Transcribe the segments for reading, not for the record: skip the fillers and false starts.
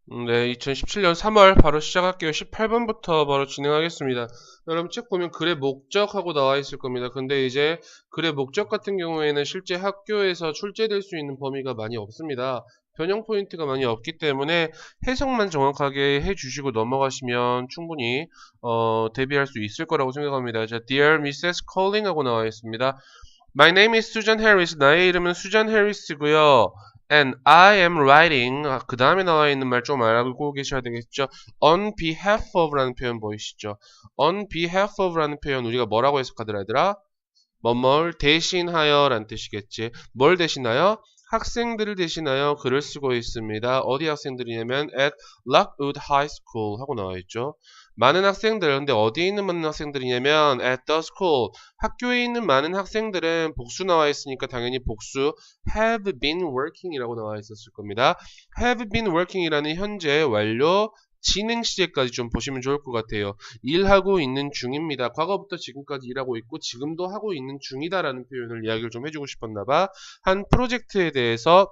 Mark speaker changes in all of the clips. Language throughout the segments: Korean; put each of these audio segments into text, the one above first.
Speaker 1: 네, 2017년 3월 바로 시작할게요. 18번부터 바로 진행하겠습니다. 여러분 책 보면 글의 목적하고 나와 있을 겁니다. 근데 이제 글의 목적 같은 경우에는 실제 학교에서 출제될 수 있는 범위가 많이 없습니다. 변형 포인트가 많이 없기 때문에 해석만 정확하게 해주시고 넘어가시면 충분히 대비할 수 있을 거라고 생각합니다. 자, Dear Mrs. Calling 하고 나와 있습니다. My name is Susan Harris. 나의 이름은 수잔 해리스고요. And I am writing. 그 다음에 나와 있는 말 좀 알고 계셔야 되겠죠. On behalf of라는 표현 보이시죠? On behalf of라는 표현 우리가 뭐라고 해석하더라 얘들아? 뭐뭘 대신하여 라는 뜻이겠지. 뭘 대신하여? 학생들을 대신하여 글을 쓰고 있습니다. 어디 학생들이냐면 at Lockwood High School 하고 나와 있죠. 많은 학생들, 근데 어디에 있는 많은 학생들이냐면 at the school. 학교에 있는 많은 학생들은 복수 나와 있으니까 당연히 복수 have been working 이라고 나와 있었을 겁니다. have been working 이라는 현재 완료 진행 시제까지 좀 보시면 좋을 것 같아요. 일하고 있는 중입니다. 과거부터 지금까지 일하고 있고 지금도 하고 있는 중이다라는 표현을 이야기를 좀 해주고 싶었나 봐. 한 프로젝트에 대해서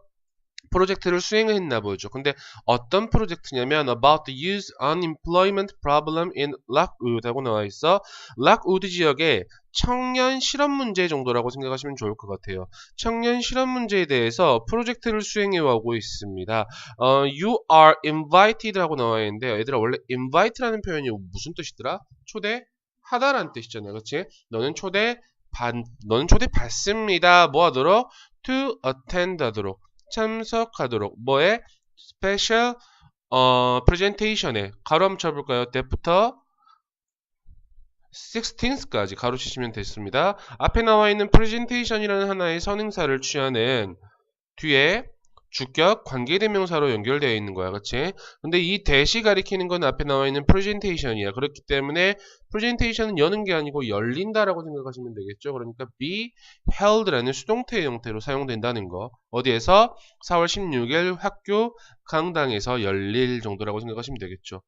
Speaker 1: 프로젝트를 수행했나 보죠. 근데 어떤 프로젝트냐면 about the youth unemployment problem in Lockwood 하고 나와 있어. Lockwood 지역의 청년 실업 문제 정도라고 생각하시면 좋을 것 같아요. 청년 실업 문제에 대해서 프로젝트를 수행해 오고 있습니다. You are invited 하고 나와 있는데 얘들아 원래 invite라는 표현이 무슨 뜻이더라? 초대하다라는 뜻이잖아. 그렇지? 너는 초대 받습니다. 뭐 하도록? To attend 하도록. 참석하도록 뭐에 스페셜 프레젠테이션에 가로 한번 쳐볼까요? 때부터 16th까지 가로 치시면 됐습니다. 앞에 나와 있는 프레젠테이션이라는 하나의 선행사를 취하는 뒤에 주격 관계대명사로 연결되어 있는 거야. 그치? 근데 이 대시 가리키는 건 앞에 나와 있는 프레젠테이션이야. 그렇기 때문에 프레젠테이션은 여는 게 아니고 열린다라고 생각하시면 되겠죠. 그러니까 be held라는 수동태 형태로 사용된다는 거. 어디에서? 4월 16일 학교 강당에서 열릴 정도라고 생각하시면 되겠죠.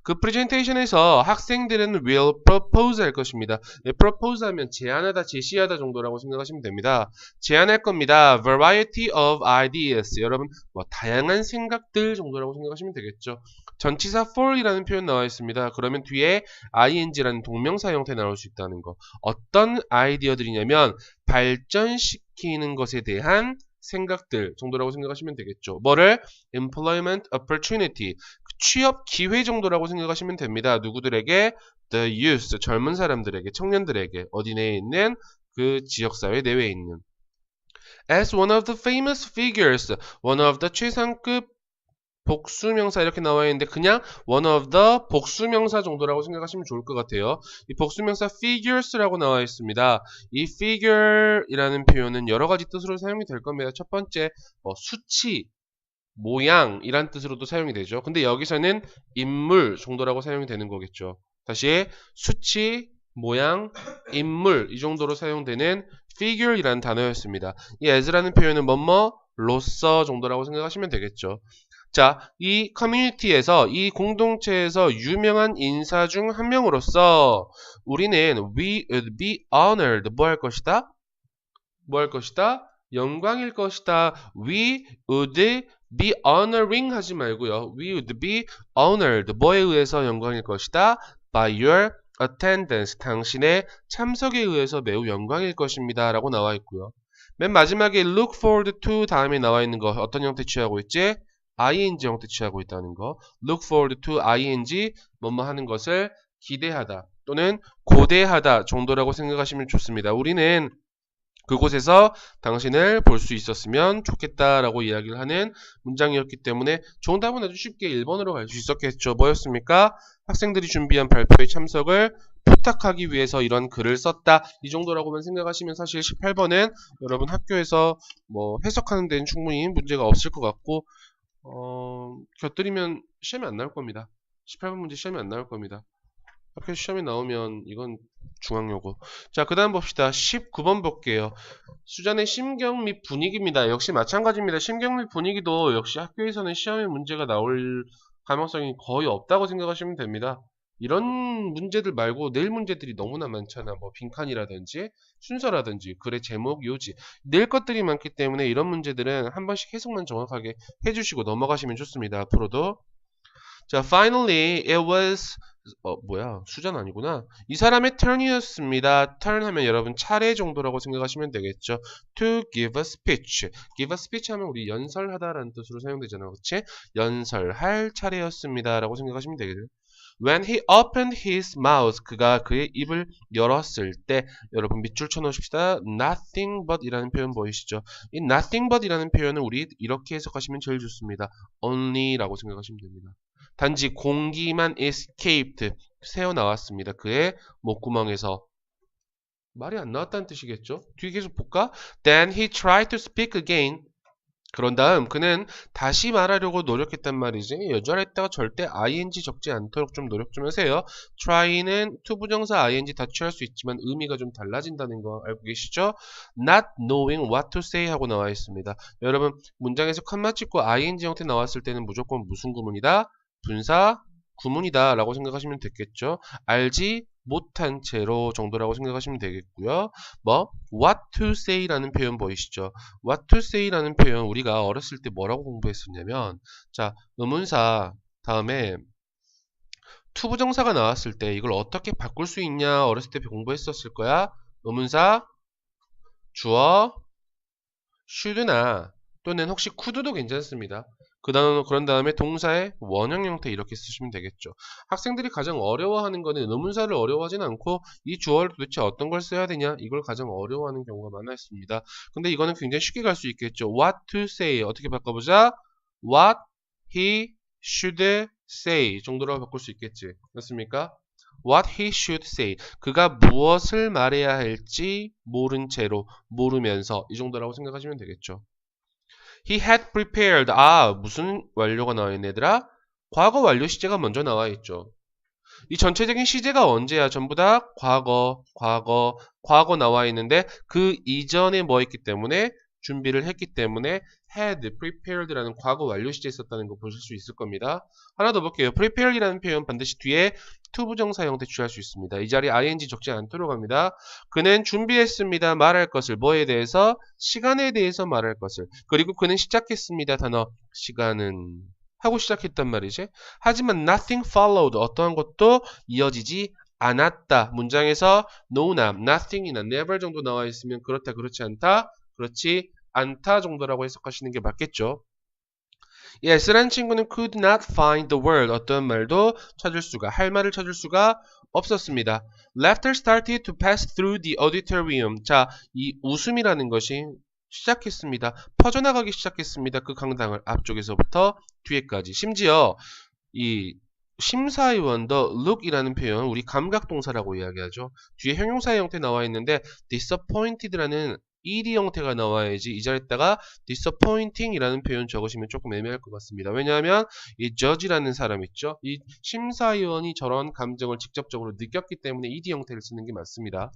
Speaker 1: 그 프레젠테이션에서 학생들은 will propose 할 것입니다. 네, propose 하면 제안하다, 제시하다 정도라고 생각하시면 됩니다. 제안할 겁니다. variety of ideas. 여러분, 뭐, 다양한 생각들 정도라고 생각하시면 되겠죠. 전치사 for이라는 표현 나와 있습니다. 그러면 뒤에 ing라는 동명사 형태 나올 수 있다는 거. 어떤 아이디어들이냐면, 발전시키는 것에 대한 생각들 정도라고 생각하시면 되겠죠. 뭐를? employment opportunity. 취업 기회 정도라고 생각하시면 됩니다. 누구들에게? The youth, 젊은 사람들에게, 청년들에게, 어디 내에 있는 그 지역사회 내외에 있는. As one of the famous figures, one of the 최상급 복수명사 이렇게 나와 있는데 그냥 one of the 복수명사 정도라고 생각하시면 좋을 것 같아요. 이 복수명사 figures라고 나와 있습니다. 이 figure이라는 표현은 여러 가지 뜻으로 사용이 될 겁니다. 첫 번째, 수치, 모양 이란 뜻으로도 사용이 되죠. 근데 여기서는 인물 정도라고 사용이 되는 거겠죠. 다시 수치, 모양, 인물 이 정도로 사용되는 figure이라는 단어였습니다. 이 as라는 표현은 뭐뭐로서 정도라고 생각하시면 되겠죠. 자, 이 커뮤니티에서 이 공동체에서 유명한 인사 중 한 명으로서 우리는 we would be honored 뭐 할 것이다? 뭐 할 것이다? 영광일 것이다. We would be honoring 하지 말고요. We would be honored. 뭐에 의해서 영광일 것이다? By your attendance. 당신의 참석에 의해서 매우 영광일 것입니다. 라고 나와 있고요. 맨 마지막에 look forward to 다음에 나와 있는 거 어떤 형태 취하고 있지? ing 형태 취하고 있다는 거. look forward to ing 뭐뭐 하는 것을 기대하다 또는 고대하다 정도라고 생각하시면 좋습니다. 우리는 그곳에서 당신을 볼 수 있었으면 좋겠다라고 이야기를 하는 문장이었기 때문에 정답은 아주 쉽게 1번으로 갈 수 있었겠죠. 뭐였습니까? 학생들이 준비한 발표에 참석을 부탁하기 위해서 이런 글을 썼다. 이 정도라고만 생각하시면 사실 18번은 여러분 학교에서 뭐 해석하는 데는 충분히 문제가 없을 것 같고 곁들이면 시험이 안 나올 겁니다. 18번 문제 시험이 안 나올 겁니다. 학교 시험에 나오면 이건 중앙요고. 자, 그 다음 봅시다. 19번 볼게요. 수잔의 심경 및 분위기입니다. 역시 마찬가지입니다. 심경 및 분위기도 역시 학교에서는 시험에 문제가 나올 가능성이 거의 없다고 생각하시면 됩니다. 이런 문제들 말고 내일 문제들이 너무나 많잖아. 뭐 빈칸이라든지 순서라든지 글의 제목, 요지 낼 것들이 많기 때문에 이런 문제들은 한 번씩 해석만 정확하게 해주시고 넘어가시면 좋습니다. 앞으로도. 자, finally it was 뭐야? 수전 아니구나. 이 사람의 turn이었습니다. turn 하면 여러분 차례 정도라고 생각하시면 되겠죠. to give a speech. give a speech 하면 우리 연설하다라는 뜻으로 사용되잖아요. 그치? 연설할 차례였습니다. 라고 생각하시면 되겠죠. When he opened his mouth, 그가 그의 입을 열었을 때, 여러분 밑줄 쳐놓으십시다. Nothing but 이라는 표현 보이시죠? 이 nothing but 이라는 표현은 우리 이렇게 해석하시면 제일 좋습니다. only 라고 생각하시면 됩니다. 단지 공기만 escaped, 새어나왔습니다. 그의 목구멍에서. 말이 안 나왔다는 뜻이겠죠? 뒤에 계속 볼까? Then he tried to speak again. 그런 다음 그는 다시 말하려고 노력했단 말이지. 여절했다가 절대 ing 적지 않도록 좀 노력 좀 하세요. try는 투부정사 ing 다 취할 수 있지만 의미가 좀 달라진다는 거 알고 계시죠? not knowing what to say 하고 나와 있습니다. 여러분 문장에서 컴마 찍고 ing 형태 나왔을 때는 무조건 무슨 구문이다? 분사 구문이다 라고 생각하시면 되겠죠. 알지 못한 채로 정도라고 생각하시면 되겠고요. 뭐 what to say 라는 표현 보이시죠? what to say 라는 표현 우리가 어렸을 때 뭐라고 공부했었냐면 자 의문사 다음에 투부정사가 나왔을 때 이걸 어떻게 바꿀 수 있냐 어렸을 때 공부했었을 거야. 의문사 주어 should나 또는 혹시 could도 괜찮습니다. 그런 다음에 동사의 원형 형태 이렇게 쓰시면 되겠죠. 학생들이 가장 어려워하는 거는 의문사를 어려워하진 않고 이 주어를 도대체 어떤 걸 써야 되냐 이걸 가장 어려워하는 경우가 많아 있습니다. 근데 이거는 굉장히 쉽게 갈 수 있겠죠. What to say 어떻게 바꿔보자. What he should say 정도로 바꿀 수 있겠지. 맞습니까? What he should say 그가 무엇을 말해야 할지 모른 채로 모르면서 이 정도라고 생각하시면 되겠죠. He had prepared. 무슨 완료가 나와 있네 얘들아? 과거 완료 시제가 먼저 나와 있죠. 이 전체적인 시제가 언제야? 전부 다 과거 나와 있는데 그 이전에 뭐 했기 때문에 준비를 했기 때문에 had prepared라는 과거 완료 시제 있었다는 거 보실 수 있을 겁니다. 하나 더 볼게요. prepared이라는 표현 반드시 뒤에 투부정사 형태 취할 수 있습니다. 이 자리에 ing 적지 않도록 합니다. 그는 준비했습니다. 말할 것을 뭐에 대해서? 시간에 대해서 말할 것을. 그리고 그는 시작했습니다. 단어 시간은 하고 시작했단 말이지. 하지만 nothing followed 어떠한 것도 이어지지 않았다. 문장에서 no나 nothing이나 never 정도 나와 있으면 그렇다 그렇지 않다. 그렇지 않다 정도라고 해석하시는 게 맞겠죠. S라는 친구는 could not find the word 어떤 말도 찾을 수가 할 말을 찾을 수가 없었습니다. Laughter started to pass through the auditorium. 자, 이 웃음이라는 것이 시작했습니다. 퍼져나가기 시작했습니다. 그 강당을 앞쪽에서부터 뒤에까지. 심지어 이 심사위원도 look이라는 표현 우리 감각동사라고 이야기하죠. 뒤에 형용사의 형태 나와 있는데 disappointed라는 ed 형태가 나와야지 이 자리에다가 disappointing 이라는 표현 적으시면 조금 애매할 것 같습니다. 왜냐하면 이 judge라는 사람 있죠. 이 심사위원이 저런 감정을 직접적으로 느꼈기 때문에 ed 형태를 쓰는 게 맞습니다.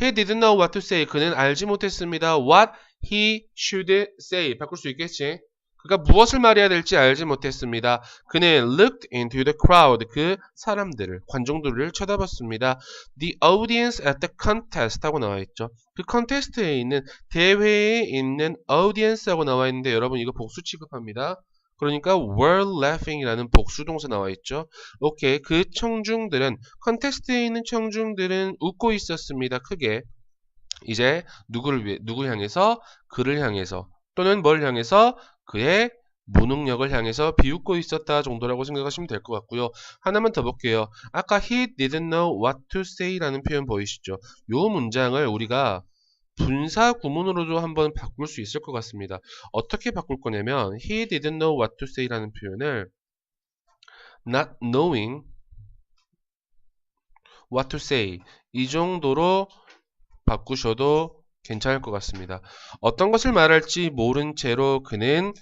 Speaker 1: He didn't know what to say. 그는 알지 못했습니다. What he should say. 바꿀 수 있겠지? 그가 무엇을 말해야 될지 알지 못했습니다. 그는 looked into the crowd. 그 사람들을, 관중들을 쳐다봤습니다. The audience at the contest 하고 나와 있죠. 그 컨테스트에 있는, 대회에 있는 audience 하고 나와 있는데 여러분 이거 복수 취급합니다. 그러니까 were laughing 이라는 복수동사 나와 있죠. 오케이. 그 청중들은, 컨테스트에 있는 청중들은 웃고 있었습니다. 크게. 이제 누구 향해서? 그를 향해서. 또는 뭘 향해서? 그의 무능력을 향해서 비웃고 있었다 정도라고 생각하시면 될 것 같고요. 하나만 더 볼게요. 아까 he didn't know what to say 라는 표현 보이시죠? 요 문장을 우리가 분사 구문으로도 한번 바꿀 수 있을 것 같습니다. 어떻게 바꿀 거냐면 he didn't know what to say 라는 표현을 not knowing what to say 이 정도로 바꾸셔도 괜찮을 것 같습니다. 어떤 것을 말할지 모른 채로 그는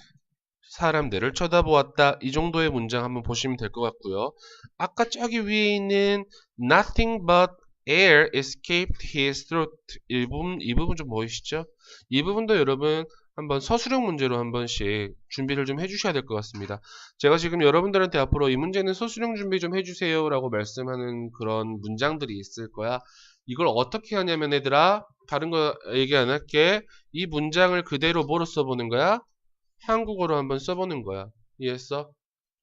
Speaker 1: 사람들을 쳐다보았다. 이 정도의 문장 한번 보시면 될 것 같고요. 아까 저기 위에 있는 nothing but air escaped his throat 이 부분 좀 보이시죠? 이 부분도 여러분 한번 서술형 문제로 한 번씩 준비를 좀 해주셔야 될 것 같습니다. 제가 지금 여러분들한테 앞으로 이 문제는 서술형 준비 좀 해주세요 라고 말씀하는 그런 문장들이 있을 거야. 이걸 어떻게 하냐면 얘들아 다른 거 얘기 안 할게. 이 문장을 그대로 뭐로 써보는 거야? 한국어로 한번 써보는 거야. 이해했어?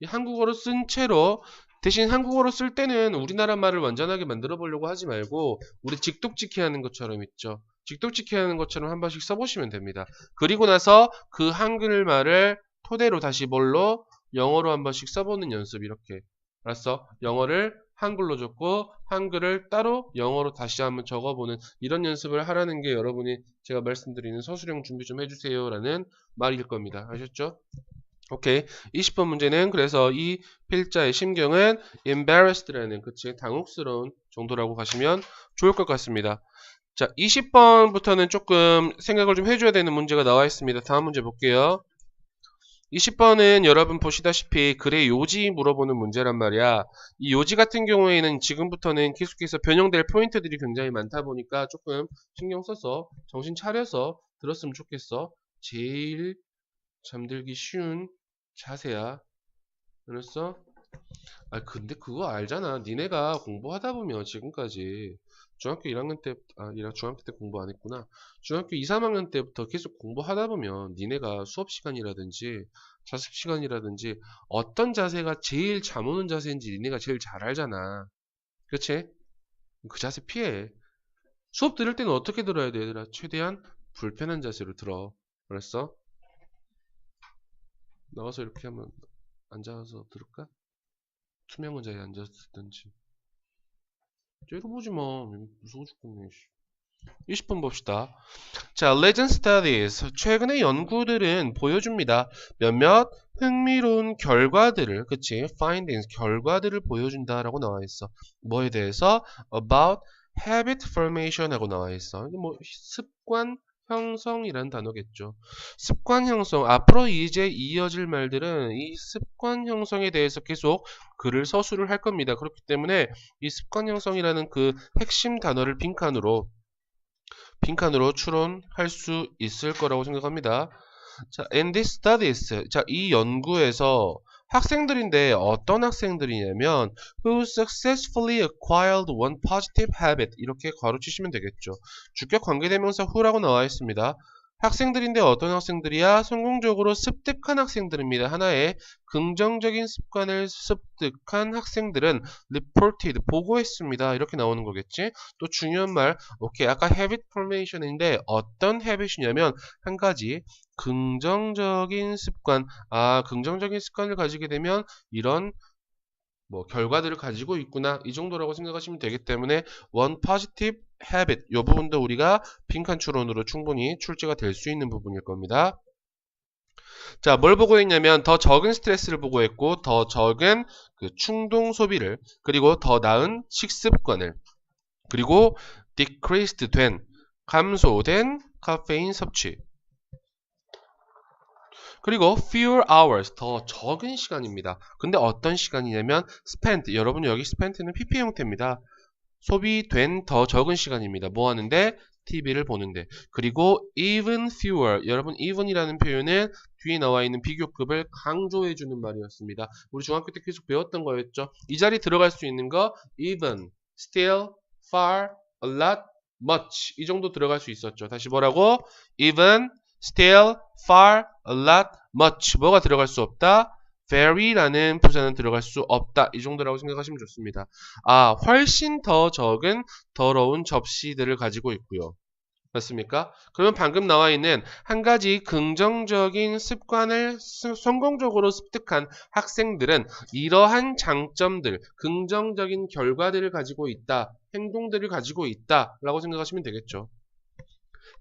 Speaker 1: 이 한국어로 쓴 채로 대신 한국어로 쓸 때는 우리나라 말을 완전하게 만들어 보려고 하지 말고 우리 직독직해 하는 것처럼 있죠. 직독직해 하는 것처럼 한 번씩 써보시면 됩니다. 그리고 나서 그 한글말을 토대로 다시 뭘로 영어로 한 번씩 써보는 연습 이렇게. 알았어? 영어를 한글로 적고 한글을 따로 영어로 다시 한번 적어보는 이런 연습을 하라는 게 여러분이 제가 말씀드리는 서술형 준비 좀 해주세요 라는 말일 겁니다. 아셨죠? 오케이. 20번 문제는 그래서 이 필자의 심경은 embarrassed라는 그치 당혹스러운 정도라고 가시면 좋을 것 같습니다. 자, 20번부터는 조금 생각을 좀 해줘야 되는 문제가 나와 있습니다. 다음 문제 볼게요. 20번은 여러분 보시다시피 글의 요지 물어보는 문제란 말이야. 이 요지 같은 경우에는 지금부터는 계속해서 변형될 포인트들이 굉장히 많다 보니까 조금 신경 써서 정신 차려서 들었으면 좋겠어. 제일 잠들기 쉬운 자세야. 알았어? 아 근데 그거 알잖아. 니네가 공부하다 보면 지금까지 중학교 1학년 때, 중학교 때 공부 안 했구나. 중학교 2, 3학년 때부터 계속 공부하다 보면 니네가 수업 시간이라든지 자습 시간이라든지 어떤 자세가 제일 잠 오는 자세인지 니네가 제일 잘 알잖아. 그치? 그 자세 피해. 수업 들을 때는 어떻게 들어야 돼, 얘들아? 최대한 불편한 자세로 들어. 알았어? 나와서 이렇게 하면 앉아서 들을까? 투명 의자에 앉아서 듣든지. 째려보지 마. 무서워 죽겠네. 20번 봅시다. 자, Legend Studies. 최근의 연구들은 보여줍니다. 몇몇 흥미로운 결과들을, 그치? Findings, 결과들을 보여준다라고 나와 있어. 뭐에 대해서? About habit formation 하고 나와 있어. 뭐, 습관 형성이라는 단어겠죠. 습관 형성. 앞으로 이제 이어질 말들은 이 습관 형성에 대해서 계속 글을 서술을 할 겁니다. 그렇기 때문에 이 습관 형성이라는 그 핵심 단어를 빈칸으로 추론할 수 있을 거라고 생각합니다. 자, in these studies. 자, 이 연구에서 학생들인데 어떤 학생들이냐면 who successfully acquired one positive habit 이렇게 괄호치시면 되겠죠. 주격 관계대명사 who라고 나와 있습니다. 학생들인데 어떤 학생들이야? 성공적으로 습득한 학생들입니다. 하나의 긍정적인 습관을 습득한 학생들은 reported, 보고했습니다. 이렇게 나오는 거겠지? 또 중요한 말, 오케이. 아까 habit formation인데 어떤 habit이냐면 한 가지 긍정적인 습관, 긍정적인 습관을 가지게 되면 이런 뭐 결과들을 가지고 있구나 이 정도라고 생각하시면 되기 때문에 one positive habit 이 부분도 우리가 빈칸 추론으로 충분히 출제가 될 수 있는 부분일 겁니다. 자, 뭘 보고했냐면 더 적은 스트레스를 보고했고 더 적은 그 충동 소비를 그리고 더 나은 식습관을 그리고 decreased 된 감소된 카페인 섭취 그리고 fewer hours, 더 적은 시간입니다. 근데 어떤 시간이냐면 spent, 여러분 여기 spent는 PP 형태입니다. 소비된 더 적은 시간입니다. 뭐 하는데? TV를 보는데. 그리고 even fewer, 여러분 even이라는 표현은 뒤에 나와 있는 비교급을 강조해주는 말이었습니다. 우리 중학교 때 계속 배웠던 거였죠. 이 자리 들어갈 수 있는 거 even, still, far, a lot, much 이 정도 들어갈 수 있었죠. 다시 뭐라고? even, still, far, a lot, much 뭐가 들어갈 수 없다? very라는 부사는 들어갈 수 없다. 이 정도라고 생각하시면 좋습니다. 훨씬 더 적은 더러운 접시들을 가지고 있고요. 맞습니까? 그러면 방금 나와 있는 한 가지 긍정적인 습관을 성공적으로 습득한 학생들은 이러한 장점들, 긍정적인 결과들을 가지고 있다. 행동들을 가지고 있다. 라고 생각하시면 되겠죠.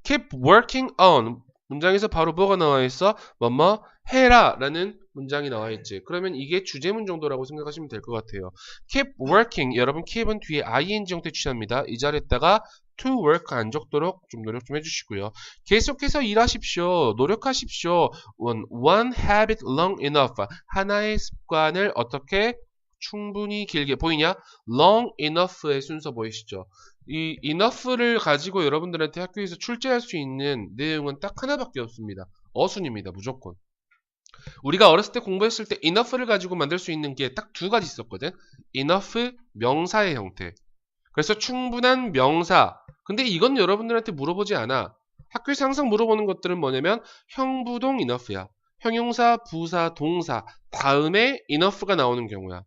Speaker 1: keep working on 문장에서 바로 뭐가 나와 있어? 뭐뭐 해라 라는 문장이 나와 있지. 그러면 이게 주제문 정도라고 생각하시면 될 것 같아요. keep working 여러분 keep은 뒤에 ing 형태 취합니다. 이 자리에다가 to work 안 적도록 좀 노력 좀 해주시고요. 계속해서 일하십시오. 노력하십시오. one habit long enough 하나의 습관을 어떻게 충분히 길게 보이냐? long enough의 순서 보이시죠? 이 enough를 가지고 여러분들한테 학교에서 출제할 수 있는 내용은 딱 하나밖에 없습니다. 어순입니다. 무조건. 우리가 어렸을 때 공부했을 때 enough를 가지고 만들 수 있는 게 딱 두 가지 있었거든. enough 명사의 형태. 그래서 충분한 명사. 근데 이건 여러분들한테 물어보지 않아. 학교에서 항상 물어보는 것들은 뭐냐면 형부동 enough야. 형용사, 부사, 동사 다음에 enough가 나오는 경우야.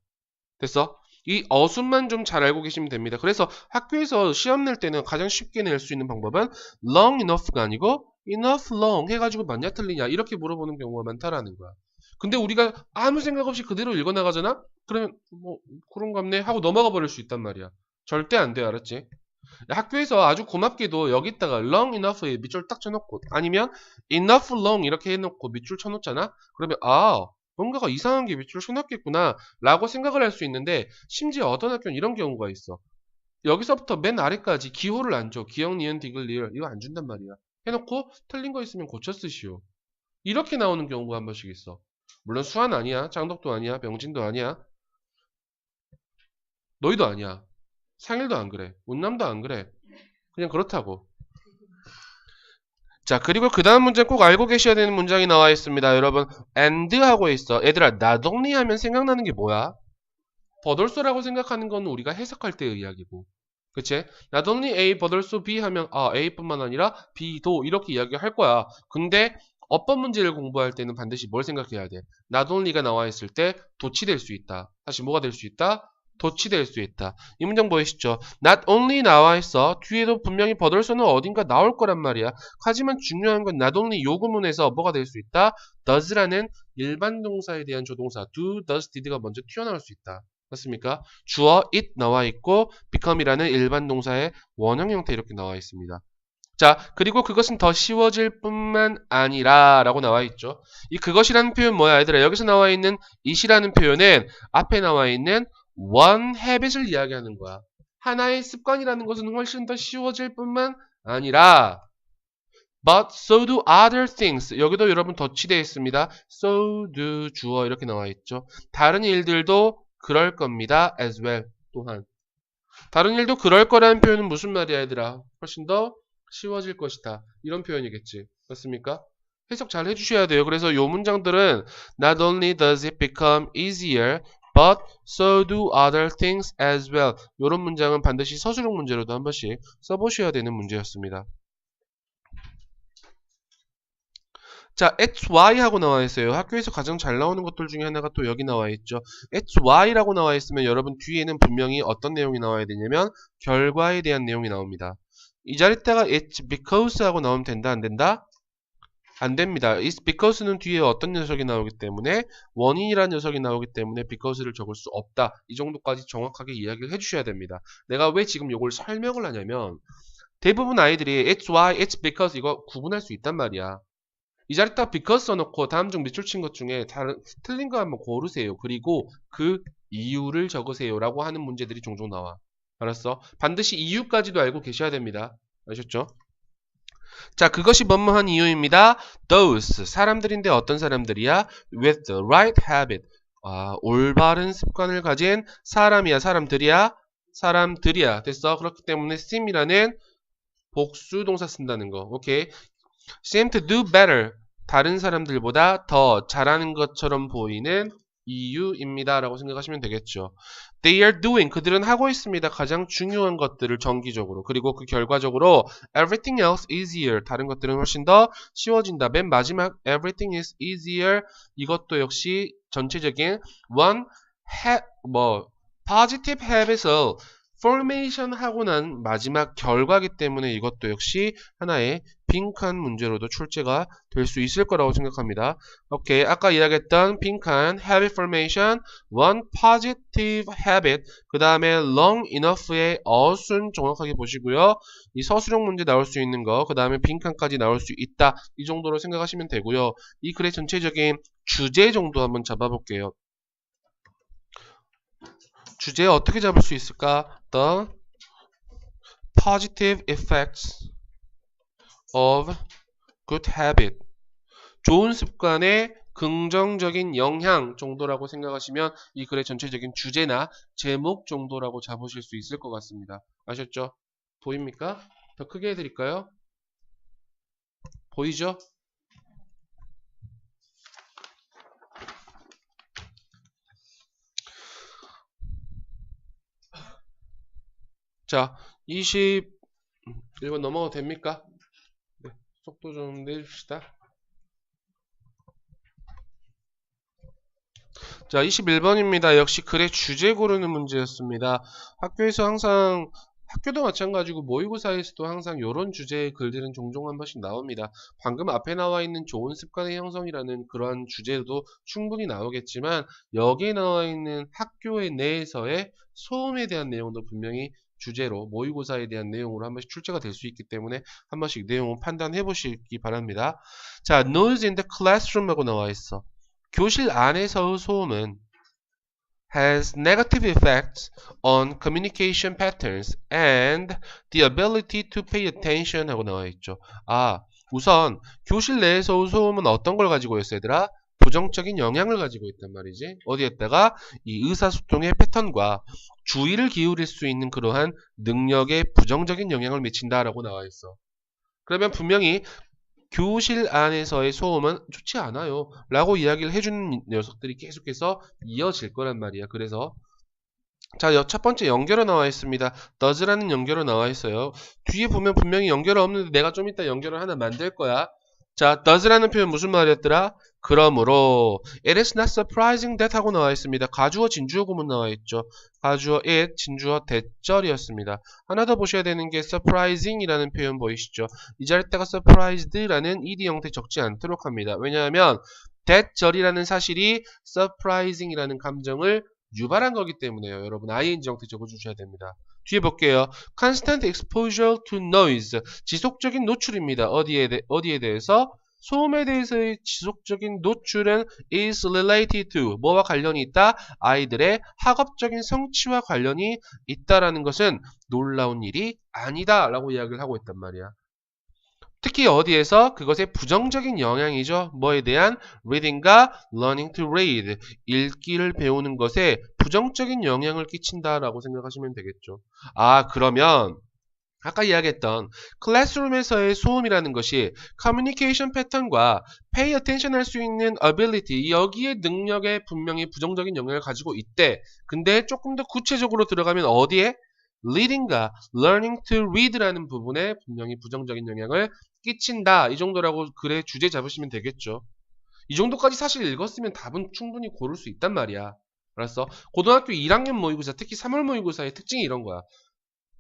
Speaker 1: 됐어? 이 어순만 좀 잘 알고 계시면 됩니다. 그래서 학교에서 시험 낼 때는 가장 쉽게 낼 수 있는 방법은 long enough가 아니고 enough long 해가지고 맞냐 틀리냐 이렇게 물어보는 경우가 많다라는 거야. 근데 우리가 아무 생각 없이 그대로 읽어나가잖아? 그러면 뭐 그런 거 없네 하고 넘어가 버릴 수 있단 말이야. 절대 안 돼, 알았지? 학교에서 아주 고맙게도 여기다가 long enough에 밑줄 딱 쳐놓고 아니면 enough long 이렇게 해놓고 밑줄 쳐놓잖아? 그러면 뭔가가 이상한 게 밑줄 쳐놨겠구나 라고 생각을 할 수 있는데 심지어 어떤 학교는 이런 경우가 있어. 여기서부터 맨 아래까지 기호를 안 줘. 기역, 니은, 디귿, 리을 이거 안 준단 말이야. 해놓고 틀린 거 있으면 고쳐 쓰시오. 이렇게 나오는 경우가 한 번씩 있어. 물론 수한 아니야. 장덕도 아니야. 명진도 아니야. 너희도 아니야. 상일도 안 그래. 운남도 안 그래. 그냥 그렇다고. 자, 그리고 그 다음 문제 꼭 알고 계셔야 되는 문장이 나와 있습니다. 여러분, and 하고 있어. 얘들아, not only 하면 생각나는 게 뭐야? 버돌소라고 생각하는 건 우리가 해석할 때의 이야기고. 그치? not only A, but also B 하면 A뿐만 아니라 B도 이렇게 이야기할 거야. 근데 어법 문제를 공부할 때는 반드시 뭘 생각해야 돼? not only가 나와 있을 때 도치될 수 있다. 다시 뭐가 될 수 있다? 도치될 수 있다. 이 문장 보이시죠? not only 나와 있어. 뒤에도 분명히 but also는 어딘가 나올 거란 말이야. 하지만 중요한 건 not only 요 구문에서 뭐가 될 수 있다? does라는 일반 동사에 대한 조동사 do, does, did가 먼저 튀어나올 수 있다. 맞습니까? 주어 it 나와 있고 become이라는 일반 동사의 원형 형태 이렇게 나와 있습니다. 자, 그리고 그것은 더 쉬워질 뿐만 아니라 라고 나와 있죠. 이 그것이라는 표현 뭐야 얘들아? 여기서 나와 있는 it이라는 표현은 앞에 나와 있는 one habit을 이야기하는 거야. 하나의 습관이라는 것은 훨씬 더 쉬워질 뿐만 아니라 but so do other things. 여기도 여러분 덧치되어 있습니다. so do 주어 이렇게 나와 있죠. 다른 일들도 그럴 겁니다. as well. 또한 다른 일도 그럴 거라는 표현은 무슨 말이야 얘들아? 훨씬 더 쉬워질 것이다. 이런 표현이겠지. 맞습니까? 해석 잘 해주셔야 돼요. 그래서 요 문장들은 not only does it become easier but so do other things as well. 이런 문장은 반드시 서술형 문제로도 한 번씩 써보셔야 되는 문제였습니다. 자, XY 하고 나와 있어요. 학교에서 가장 잘 나오는 것들 중에 하나가 또 여기 나와 있죠. XY라고 나와 있으면 여러분 뒤에는 분명히 어떤 내용이 나와야 되냐면 결과에 대한 내용이 나옵니다. 이 자리다가 it's because 하고 나오면 된다 안 된다? 안 됩니다. it's because는 뒤에 어떤 녀석이 나오기 때문에 원인이라는 녀석이 나오기 때문에 because를 적을 수 없다. 이 정도까지 정확하게 이야기를 해주셔야 됩니다. 내가 왜 지금 이걸 설명을 하냐면 대부분 아이들이 it's why, it's because 이거 구분할 수 있단 말이야. 이 자리에다 because 써놓고 다음 중 밑줄 친 것 중에 틀린 거 한번 고르세요. 그리고 그 이유를 적으세요. 라고 하는 문제들이 종종 나와. 알았어? 반드시 이유까지도 알고 계셔야 됩니다. 아셨죠? 자, 그것이 뭐뭐한 이유입니다. Those 사람들인데 어떤 사람들이야? With the right habit 올바른 습관을 가진 사람이야. 사람들이야. 됐어? 그렇기 때문에 seem이라는 복수 동사 쓴다는 거. 오케이? seem to do better. 다른 사람들보다 더 잘하는 것처럼 보이는 이유입니다. 라고 생각하시면 되겠죠. They are doing. 그들은 하고 있습니다. 가장 중요한 것들을 정기적으로. 그리고 그 결과적으로 everything else easier. 다른 것들은 훨씬 더 쉬워진다. 맨 마지막 everything is easier. 이것도 역시 전체적인 one positive habit을 formation 하고 난 마지막 결과이기 때문에 이것도 역시 하나의 빈칸 문제로도 출제가 될 수 있을 거라고 생각합니다. 오케이, 아까 이야기했던 빈칸 habit formation, one positive habit, 그 다음에 long enough의 어순 정확하게 보시고요. 이 서술형 문제 나올 수 있는 거, 그 다음에 빈칸까지 나올 수 있다. 이 정도로 생각하시면 되고요. 이 글의 전체적인 주제 정도 한번 잡아볼게요. 주제 어떻게 잡을 수 있을까? The positive effects of good habit. 좋은 습관의 긍정적인 영향 정도라고 생각하시면 이 글의 전체적인 주제나 제목 정도라고 잡으실 수 있을 것 같습니다. 아셨죠? 보입니까? 더 크게 해드릴까요? 보이죠? 자, 21번 넘어가도 됩니까? 네, 속도 좀 내줍시다. 자, 21번입니다. 역시 글의 주제 고르는 문제였습니다. 학교에서 항상 학교도 마찬가지고 모의고사에서도 항상 이런 주제의 글들은 종종 한 번씩 나옵니다. 방금 앞에 나와 있는 좋은 습관의 형성이라는 그러한 주제도 충분히 나오겠지만 여기에 나와 있는 학교의 내에서의 소음에 대한 내용도 분명히 주제로 모의고사에 대한 내용으로 한 번씩 출제가 될 수 있기 때문에 한 번씩 내용을 판단해 보시기 바랍니다. 자, noise in the classroom 하고 나와 있어. 교실 안에서의 소음은 has negative effects on communication patterns and the ability to pay attention 하고 나와 있죠. 우선 교실 내에서의 소음은 어떤 걸 가지고 있어 얘들아? 부정적인 영향을 가지고 있단 말이지. 어디에다가 이 의사소통의 패턴과 주의를 기울일 수 있는 그러한 능력에 부정적인 영향을 미친다라고 나와 있어. 그러면 분명히 교실 안에서의 소음은 좋지 않아요 라고 이야기를 해주는 녀석들이 계속해서 이어질 거란 말이야. 그래서 자, 첫 번째 연결어 나와 있습니다. does라는 연결어 나와 있어요. 뒤에 보면 분명히 연결어 없는데 내가 좀 이따 연결어 하나 만들 거야. 자, does라는 표현 무슨 말이었더라? 그러므로 it is not surprising that 하고 나와 있습니다. 가주어 진주어 구문 나와 있죠. 가주어 it, 진주어 대절이었습니다. 하나 더 보셔야 되는 게 surprising 이라는 표현 보이시죠? 이 자리다가 surprised라는 ed 형태 적지 않도록 합니다. 왜냐하면 대절이라는 사실이 surprising 이라는 감정을 유발한 거기 때문에요. 여러분 ing 형태 적어주셔야 됩니다. 뒤에 볼게요. constant exposure to noise. 지속적인 노출입니다. 어디에 대해서? 소음에 대해서의 지속적인 노출은 is related to 뭐와 관련이 있다? 아이들의 학업적인 성취와 관련이 있다라는 것은 놀라운 일이 아니다 라고 이야기를 하고 있단 말이야. 특히 어디에서? 그것의 부정적인 영향이죠. 뭐에 대한? reading과 learning to read. 읽기를 배우는 것에 부정적인 영향을 끼친다라고 생각하시면 되겠죠. 그러면 아까 이야기했던 클래스룸에서의 소음이라는 것이 커뮤니케이션 패턴과 pay attention 할 수 있는 ability, 여기에 능력에 분명히 부정적인 영향을 가지고 있대. 근데 조금 더 구체적으로 들어가면 어디에? reading과 learning to read라는 부분에 분명히 부정적인 영향을 끼친다. 이 정도라고 글의 주제 잡으시면 되겠죠. 이 정도까지 사실 읽었으면 답은 충분히 고를 수 있단 말이야. 알았어? 고등학교 1학년 모의고사, 특히 3월 모의고사의 특징이 이런 거야.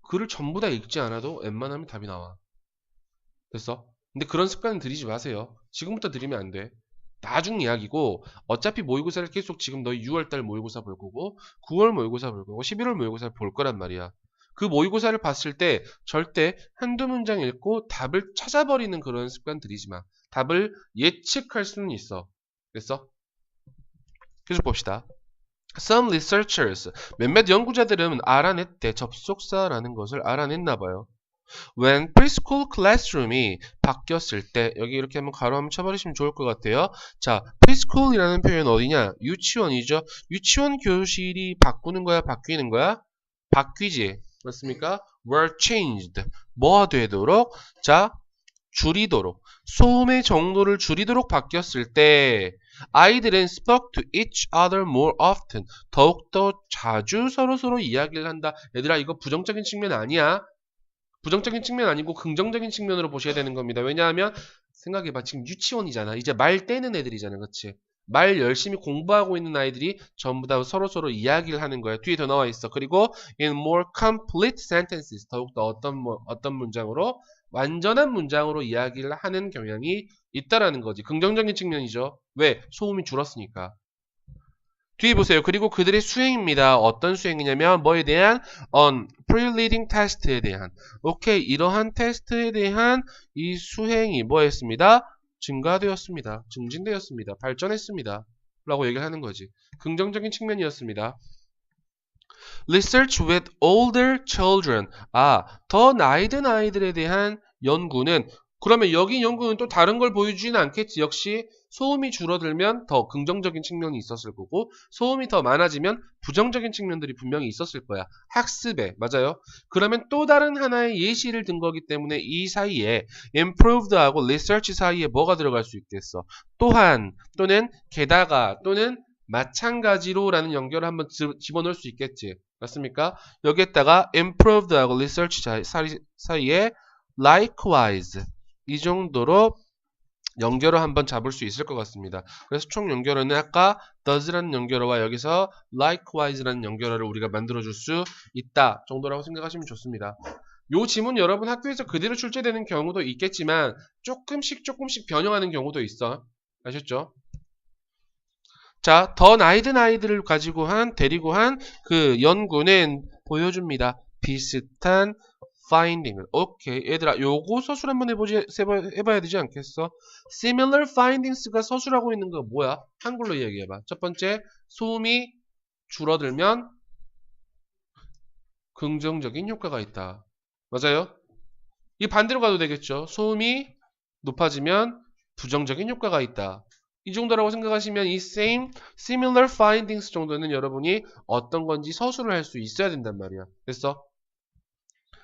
Speaker 1: 글을 전부 다 읽지 않아도 웬만하면 답이 나와. 됐어? 근데 그런 습관은 들이지 마세요. 지금부터 들이면 안 돼. 나중 이야기고 어차피 모의고사를 계속 지금 너희 6월달 모의고사 볼 거고 9월 모의고사 볼 거고 11월 모의고사 볼 거란 말이야. 그 모의고사를 봤을 때 절대 한두 문장 읽고 답을 찾아버리는 그런 습관 들이지 마. 답을 예측할 수는 있어. 됐어? 계속 봅시다. Some researchers, 몇몇 연구자들은 알아냈대. 접속사라는 것을 알아냈나봐요. When preschool classroom이 바뀌었을 때, 여기 이렇게 한번 가로 한번 쳐버리시면 좋을 것 같아요. 자, preschool이라는 표현 어디냐? 유치원이죠. 유치원 교실이 바꾸는 거야? 바뀌는 거야? 바뀌지. 맞습니까? were changed. 뭐가 되도록? 자, 줄이도록. 소음의 정도를 줄이도록 바뀌었을 때 아이들은 spoke to each other more often. 더욱더 자주 서로 이야기를 한다. 얘들아 이거 부정적인 측면 아니야. 부정적인 측면 아니고 긍정적인 측면으로 보셔야 되는 겁니다. 왜냐하면 생각해봐. 지금 유치원이잖아. 이제 말 떼는 애들이잖아. 그치? 말 열심히 공부하고 있는 아이들이 전부 다 서로 이야기를 하는 거야. 뒤에 더 나와 있어. 그리고 in more complete sentences. 더욱더 어떤 문장으로? 완전한 문장으로 이야기를 하는 경향이 있다라는 거지. 긍정적인 측면이죠. 왜? 소음이 줄었으니까. 뒤에 보세요. 그리고 그들의 수행입니다. 어떤 수행이냐면 뭐에 대한? on pre-reading test에 대한. 오케이. 이러한 테스트에 대한 이 수행이 뭐였습니다? 증가되었습니다. 증진되었습니다. 발전했습니다. 라고 얘기를 하는 거지. 긍정적인 측면이었습니다. Research with older children. 더 나이 든 아이들에 대한 연구는 그러면 여기 연구는 또 다른 걸 보여주지는 않겠지. 역시 소음이 줄어들면 더 긍정적인 측면이 있었을 거고 소음이 더 많아지면 부정적인 측면들이 분명히 있었을 거야. 학습에. 맞아요. 그러면 또 다른 하나의 예시를 든 거기 때문에 이 사이에 improved하고 research 사이에 뭐가 들어갈 수 있겠어? 또한 또는 게다가 또는 마찬가지로 라는 연결을 한번 집어넣을 수 있겠지. 맞습니까? 여기에다가 improved하고 research 사이에 likewise 이 정도로 연결어 한번 잡을 수 있을 것 같습니다. 그래서 총 연결어는 아까 does라는 연결어와 여기서 likewise라는 연결어를 우리가 만들어줄 수 있다 정도라고 생각하시면 좋습니다. 요 지문 여러분 학교에서 그대로 출제되는 경우도 있겠지만 조금씩 변형하는 경우도 있어. 아셨죠? 자, 더 나이든 아이들을 가지고 데리고 한 그 연구는 보여줍니다. 비슷한 finding을. 오케이. 얘들아, 요거 서술 한번 해봐야 되지 않겠어? similar findings가 서술하고 있는 거 뭐야? 한글로 이야기해봐. 첫 번째, 소음이 줄어들면 긍정적인 효과가 있다. 맞아요? 이 반대로 가도 되겠죠. 소음이 높아지면 부정적인 효과가 있다. 이 정도라고 생각하시면 이 similar findings 정도는 여러분이 어떤 건지 서술을 할 수 있어야 된단 말이야. 됐어?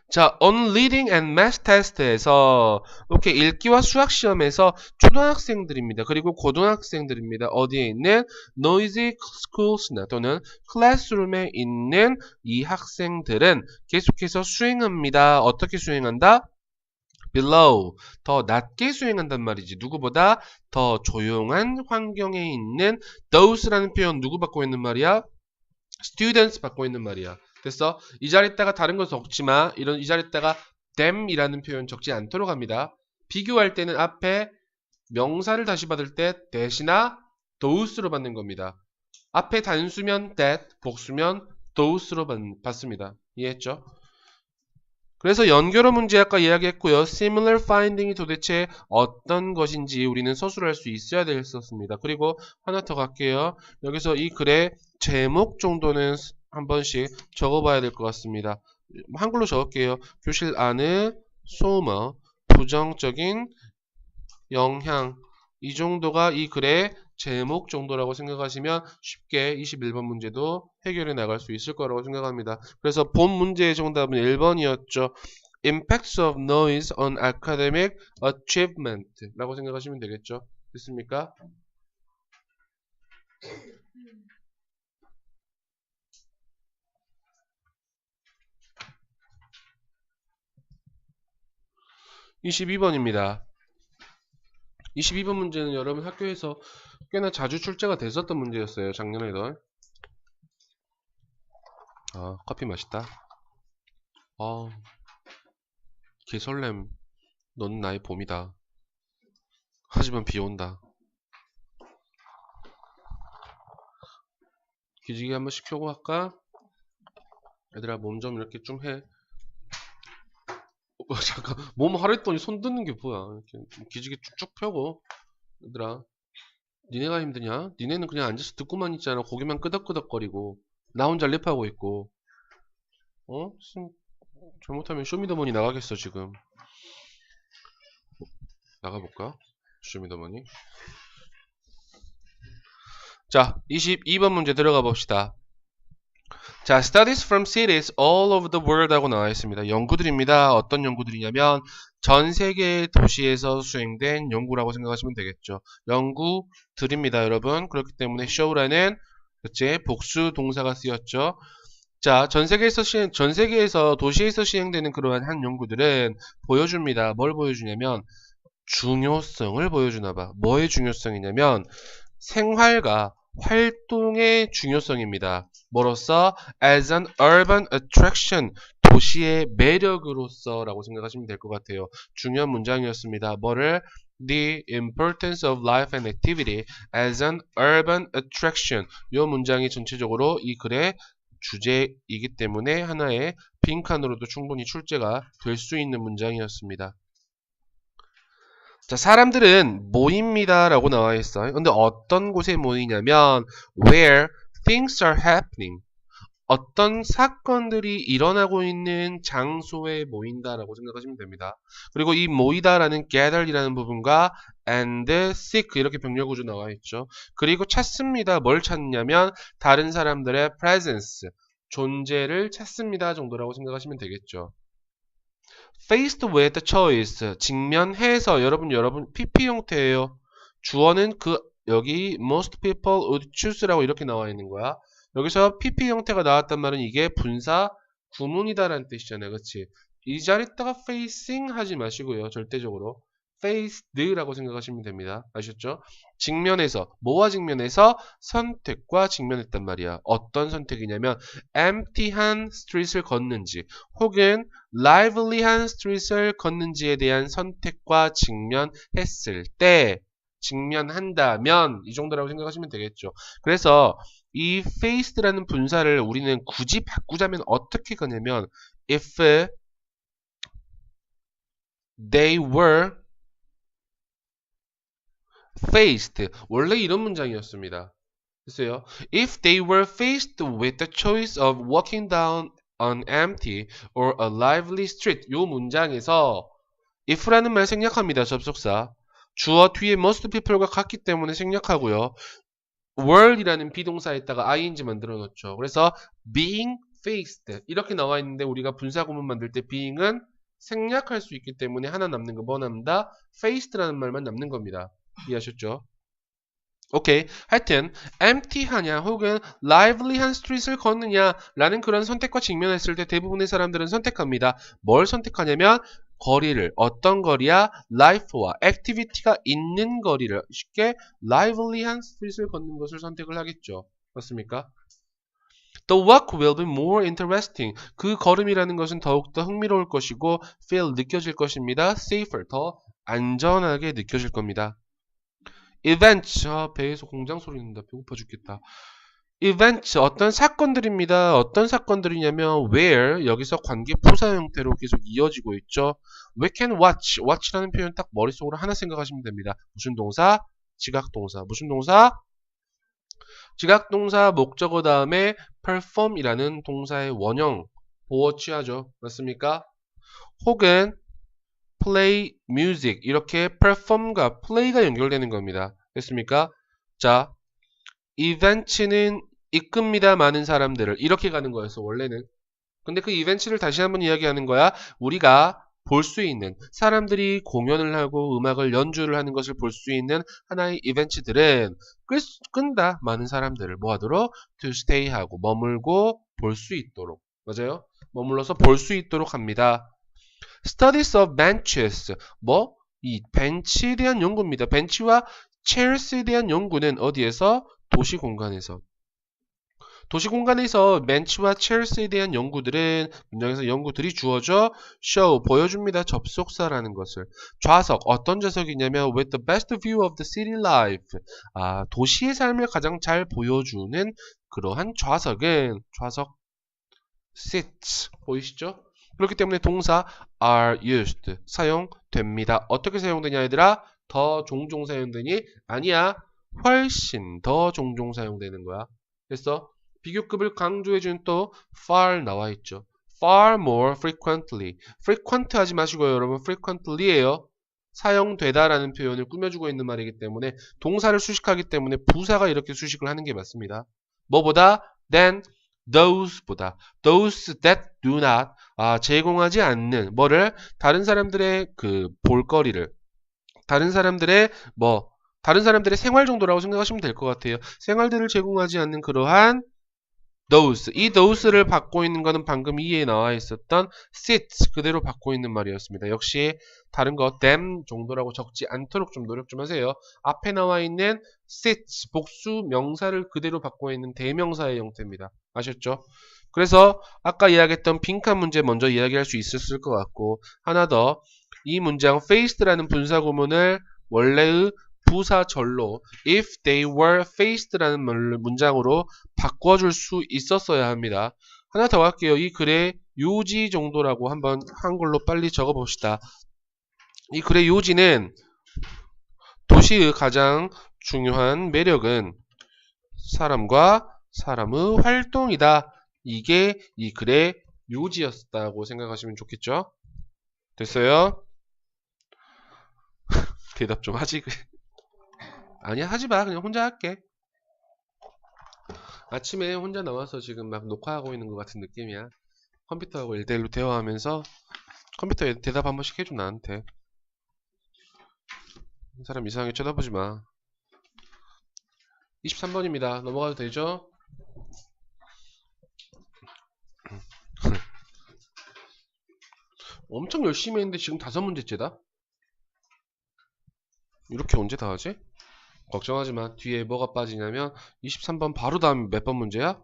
Speaker 1: 자, on reading and math test에서 이렇게 읽기와 수학 시험에서 초등학생들입니다. 그리고 고등학생들입니다. 어디에 있는 noisy schools나 또는 classroom에 있는 이 학생들은 계속해서 수행합니다. 어떻게 수행한다? below, 더 낮게 수행한단 말이지. 누구보다 더 조용한 환경에 있는 those라는 표현 누구 받고 있는 말이야? students 받고 있는 말이야. 됐어? 이 자리에다가 다른 거 적지 마. 이 자리에다가 them이라는 표현 적지 않도록 합니다. 비교할 때는 앞에 명사를 다시 받을 때 that이나 those로 받는 겁니다. 앞에 단수면 that, 복수면 those로 받습니다. 이해했죠? 그래서 연결어 문제 아까 이야기했고요. similar finding이 도대체 어떤 것인지 우리는 서술할 수 있어야 됐었습니다. 그리고 하나 더 갈게요. 여기서 이 글의 제목 정도는 한 번씩 적어봐야 될 것 같습니다. 한글로 적을게요. 교실 안의 소음어, 부정적인 영향. 이 정도가 이 글의 제목 정도라고 생각하시면 쉽게 21번 문제도 해결해 나갈 수 있을 거라고 생각합니다. 그래서 본 문제의 정답은 1번이었죠. Impacts of noise on academic achievement 라고 생각하시면 되겠죠. 됐습니까? (22번입니다) 22번 문제는 여러분 학교에서 꽤나 자주 출제가 됐었던 문제였어요. 작년에도. 아, 커피 맛있다. 개설렘, 넌 나의 봄이다. 하지만 비 온다. 기지개 한번 켜고 할까? 얘들아, 몸 좀 이렇게 좀 해. 잠깐, 몸 하려 했더니 손 드는 게 뭐야. 이렇게 기지개 쭉쭉 펴고. 얘들아, 니네가 힘드냐? 니네는 그냥 앉아서 듣고만 있잖아. 고개만 끄덕끄덕거리고. 나 혼자 랩하고 있고. 잘못하면 쇼미더머니 나가겠어, 지금. 나가볼까? 쇼미더머니. 자, 22번 문제 들어가 봅시다. 자, studies from cities all over the world 하고 나와 있습니다. 연구들입니다. 어떤 연구들이냐면 전 세계의 도시에서 수행된 연구라고 생각하시면 되겠죠. 연구들입니다, 여러분. 그렇기 때문에 show라는 그치? 복수 동사가 쓰였죠. 자, 전 세계에서 도시에서 시행되는 그러한 한 연구들은 보여줍니다. 뭘 보여주냐면 중요성을 보여주나 봐. 뭐의 중요성이냐면 생활과 활동의 중요성입니다. 뭐로써? as an urban attraction, 도시의 매력으로서 라고 생각하시면 될 것 같아요. 중요한 문장이었습니다. 뭐를? The importance of life and activity as an urban attraction. 이 문장이 전체적으로 이 글의 주제이기 때문에 하나의 빈칸으로도 충분히 출제가 될 수 있는 문장이었습니다. 자, 사람들은 모입니다 라고 나와 있어요. 근데 어떤 곳에 모이냐면 where things are happening, 어떤 사건들이 일어나고 있는 장소에 모인다라고 생각하시면 됩니다. 그리고 이 모이다라는 gather이라는 부분과 and seek 이렇게 병렬 구조 나와 있죠. 그리고 찾습니다. 뭘 찾냐면 다른 사람들의 presence, 존재를 찾습니다 정도라고 생각하시면 되겠죠. faced with the choice, 직면해서 여러분 PP 형태예요. 주어는 여기 most people would choose라고 이렇게 나와 있는 거야. 여기서 PP 형태가 나왔단 말은 이게 분사 구문이다라는 뜻이잖아요. 그렇지? 이 자리에다가 facing 하지 마시고요. 절대적으로. faced라고 생각하시면 됩니다. 아셨죠? 직면에서, 뭐와 직면에서? 선택과 직면했단 말이야. 어떤 선택이냐면 empty한 street을 걷는지 혹은 lively한 street을 걷는지에 대한 선택과 직면했을 때, 직면한다면 이 정도라고 생각하시면 되겠죠. 그래서 이 faced라는 분사를 우리는 굳이 바꾸자면 어떻게 가냐면 if they were faced. 원래 이런 문장이었습니다. 됐어요. If they were faced with the choice of walking down an empty or a lively street. 요 문장에서 if라는 말 생략합니다. 접속사. 주어 뒤에 most people과 같기 때문에 생략하고요. were이라는 비동사에다가 ing 만들어 놓죠. 그래서 being faced 이렇게 나와 있는데 우리가 분사 구문 만들 때 being은 생략할 수 있기 때문에 하나 남는 거 뭐 남다? faced라는 말만 남는 겁니다. 이해하셨죠? 오케이. 하여튼 empty하냐 혹은 lively한 street을 걷느냐 라는 그런 선택과 직면했을 때 대부분의 사람들은 선택합니다. 뭘 선택하냐면 거리를, 어떤 거리야? life와 activity가 있는 거리를, 쉽게 lively한 street을 걷는 것을 선택을 하겠죠. 맞습니까? The walk will be more interesting. 그 걸음이라는 것은 더욱더 흥미로울 것이고 feel, 느껴질 것입니다. safer, 더 안전하게 느껴질 겁니다. events, 배에서 공장 소리 난다. 배고파 죽겠다. events, 어떤 사건들입니다. 어떤 사건들이냐면 where, 여기서 관계 부사 형태로 계속 이어지고 있죠. we can watch, watch라는 표현 딱 머릿속으로 하나 생각하시면 됩니다. 무슨 동사? 지각동사. 무슨 동사? 지각동사 목적어 다음에 perform이라는 동사의 원형 보어 취하죠. 맞습니까? 혹은 play music, 이렇게 perform과 play가 연결되는 겁니다. 됐습니까? 자, 이벤트는 이끕니다. 많은 사람들을. 이렇게 가는 거였어, 원래는. 근데 그 이벤트를 다시 한번 이야기하는 거야. 우리가 볼 수 있는, 사람들이 공연을 하고 음악을 연주를 하는 것을 볼 수 있는 하나의 이벤트들은 끈다. 많은 사람들을 뭐 하도록? to stay 하고 머물고 볼 수 있도록. 맞아요? 머물러서 볼 수 있도록 합니다. Studies of benches. 뭐? 이 벤치에 대한 연구입니다. 벤치와 chairs에 대한 연구는 어디에서? 도시 공간에서. 도시 공간에서 벤치와 chairs에 대한 연구들은 문장에서 연구들이 주어져 show, 보여줍니다. 접속사라는 것을. 좌석, 어떤 좌석이냐면 with the best view of the city life. 도시의 삶을 가장 잘 보여주는 그러한 좌석은 좌석 sit. 보이시죠? 그렇기 때문에 동사 are used, 사용됩니다. 어떻게 사용되냐 얘들아? 더 종종 사용되니? 아니야. 훨씬 더 종종 사용되는 거야. 그래서 비교급을 강조해주는 또 far 나와 있죠. far more frequently. frequent 하지 마시고요. 여러분 frequently예요. 사용되다라는 표현을 꾸며주고 있는 말이기 때문에 동사를 수식하기 때문에 부사가 이렇게 수식을 하는 게 맞습니다. 뭐보다? than those보다. those that do not. 제공하지 않는 뭐를? 다른 사람들의 그 볼거리를, 다른 사람들의 생활 정도라고 생각하시면 될 것 같아요. 생활들을 제공하지 않는 그러한 those. 이 those를 받고 있는 것은 방금 이에 나와 있었던 sit 그대로 받고 있는 말이었습니다. 역시 다른 거 them 정도라고 적지 않도록 좀 노력 좀 하세요. 앞에 나와 있는 sit 복수 명사를 그대로 받고 있는 대명사의 형태입니다. 아셨죠? 그래서 아까 이야기했던 빈칸 문제 먼저 이야기할 수 있었을 것 같고, 하나 더, 이 문장 faced라는 분사 구문을 원래의 부사절로 if they were faced라는 문장으로 바꿔줄 수 있었어야 합니다. 하나 더 할게요. 이 글의 요지 정도라고 한번 한글로 빨리 적어봅시다. 이 글의 요지는 도시의 가장 중요한 매력은 사람과 사람의 활동이다. 이게 이 글의 요지였다고 생각하시면 좋겠죠? 됐어요? 대답 좀 하지. 아니야, 하지마. 그냥 혼자 할게. 아침에 혼자 나와서 지금 막 녹화하고 있는 것 같은 느낌이야. 컴퓨터하고 1대1로 대화하면서 컴퓨터에 대답 한 번씩 해줘, 나한테. 사람 이상하게 쳐다보지 마. 23번입니다. 넘어가도 되죠? 엄청 열심히 했는데 지금 5문제째다? 이렇게 언제 다 하지? 걱정하지마. 뒤에 뭐가 빠지냐면 23번 바로 다음 몇 번 문제야?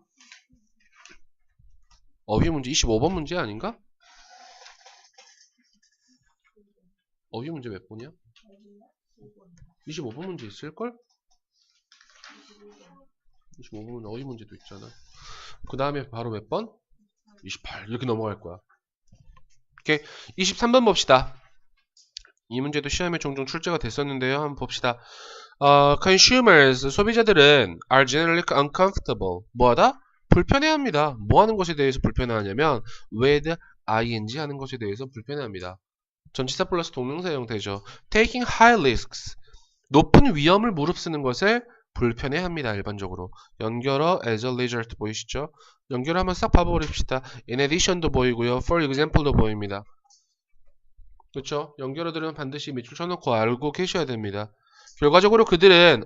Speaker 1: 어휘 문제 25번 문제 아닌가? 어휘 문제 몇 번이야? 25번 문제 있을걸? 25번 어휘 문제도 있잖아. 그 다음에 바로 몇 번? 28 이렇게 넘어갈 거야. 오케이. 23번 봅시다. 이 문제도 시험에 종종 출제가 됐었는데요. 한번 봅시다. consumers, 소비자들은 are generally uncomfortable. 뭐하다? 불편해합니다. 뭐 하는 것에 대해서 불편해하냐면 with ing 하는 것에 대해서 불편해합니다. 전치사 플러스 동명사 형태죠. taking high risks. 높은 위험을 무릅쓰는 것을 불편해합니다. 일반적으로. 연결어 as a result 보이시죠? 연결어 한번 싹 봐버립시다. in addition도 보이고요. for example도 보입니다. 그렇죠? 연결어들은 반드시 밑줄 쳐놓고 알고 계셔야 됩니다. 결과적으로 그들은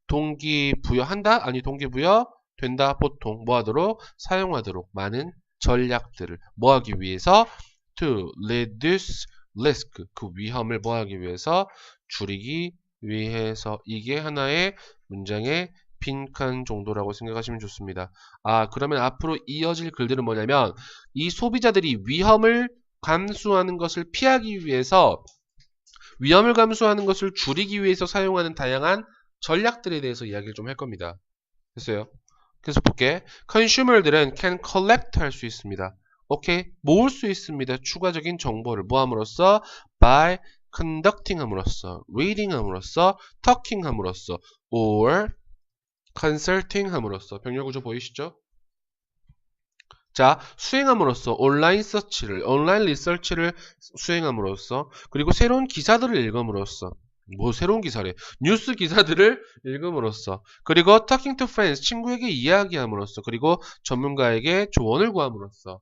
Speaker 1: 동기부여한다? 아니 동기부여 된다. 보통 뭐하도록? 사용하도록 많은 전략들을 뭐하기 위해서? to reduce risk 그 위험을 뭐하기 위해서? 줄이기 위해서. 이게 하나의 문장의 빈칸 정도라고 생각하시면 좋습니다. 그러면 앞으로 이어질 글들은 뭐냐면 이 소비자들이 위험을 감수하는 것을 피하기 위해서 위험을 감수하는 것을 줄이기 위해서 사용하는 다양한 전략들에 대해서 이야기를 좀 할 겁니다. 됐어요? 그래서 볼게. consumer들은 can collect 할 수 있습니다. 오케이? 모을 수 있습니다. 추가적인 정보를 뭐함으로써? by conducting 함으로써, reading 함으로써, talking 함으로써, or consulting 함으로써. 병렬 구조 보이시죠? 자, 수행함으로써 온라인 서치를, 온라인 리서치를 수행함으로써 그리고 새로운 기사들을 읽음으로써 뭐 새로운 기사래. 뉴스 기사들을 읽음으로써 그리고 talking to friends, 친구에게 이야기함으로써 그리고 전문가에게 조언을 구함으로써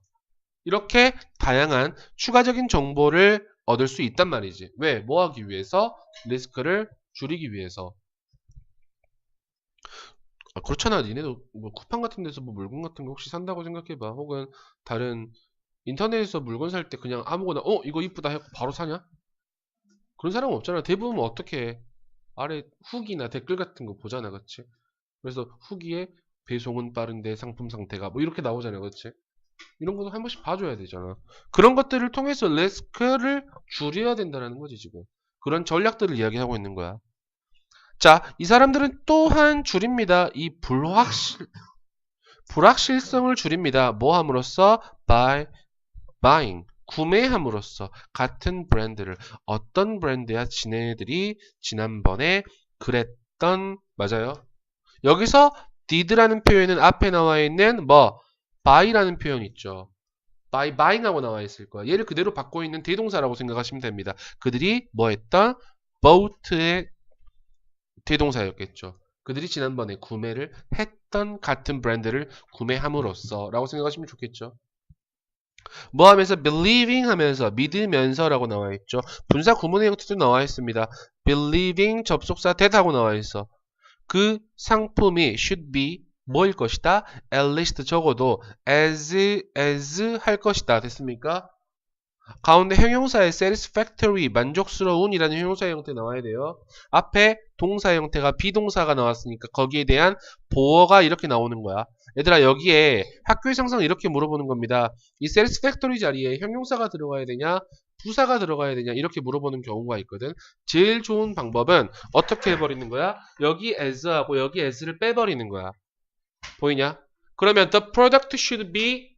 Speaker 1: 이렇게 다양한 추가적인 정보를 얻을 수 있단 말이지. 왜? 뭐 하기 위해서? 리스크를 줄이기 위해서. 그렇잖아. 니네도 뭐 쿠팡 같은 데서 뭐 물건 같은 거 혹시 산다고 생각해봐. 혹은 다른 인터넷에서 물건 살 때 그냥 아무거나 이거 이쁘다 해서 바로 사냐? 그런 사람은 없잖아. 대부분 어떻게 해? 아래 후기나 댓글 같은 거 보잖아. 그치? 그래서 후기에 배송은 빠른데 상품 상태가 뭐 이렇게 나오잖아. 그치? 이런 것도 한 번씩 봐줘야 되잖아. 그런 것들을 통해서 리스크를 줄여야 된다는 거지 지금. 그런 전략들을 이야기하고 있는 거야. 자, 이 사람들은 또한 줄입니다. 이 불확실성을 줄입니다. 뭐 함으로써? by buying. 구매함으로써 같은 브랜드를 어떤 브랜드야 지네들이 지난번에 그랬던 맞아요. 여기서 did라는 표현은 앞에 나와 있는 뭐 buy라는 표현 있죠. by buying 하고 나와 있을 거야. 얘를 그대로 받고 있는 대동사라고 생각하시면 됩니다. 그들이 뭐 했던? bought의 대동사였겠죠. 그들이 지난번에 구매를 했던 같은 브랜드를 구매함으로써 라고 생각하시면 좋겠죠. 뭐 하면서 believing 하면서 믿으면서 라고 나와 있죠. 분사 구문의 형태도 나와 있습니다. believing 접속사 that 하고 나와 있어. 그 상품이 should be 뭐일 것이다? at least 적어도 as 할 것이다. 됐습니까? 가운데 형용사의 satisfactory, 만족스러운 이라는 형용사 형태 나와야 돼요. 앞에 동사 형태가 비동사가 나왔으니까 거기에 대한 보어가 이렇게 나오는 거야. 얘들아 여기에 학교의 상상을 이렇게 물어보는 겁니다. 이 satisfactory 자리에 형용사가 들어가야 되냐 부사가 들어가야 되냐 이렇게 물어보는 경우가 있거든. 제일 좋은 방법은 어떻게 해버리는 거야? 여기 as하고 여기 as를 빼버리는 거야. 보이냐? 그러면 the product should be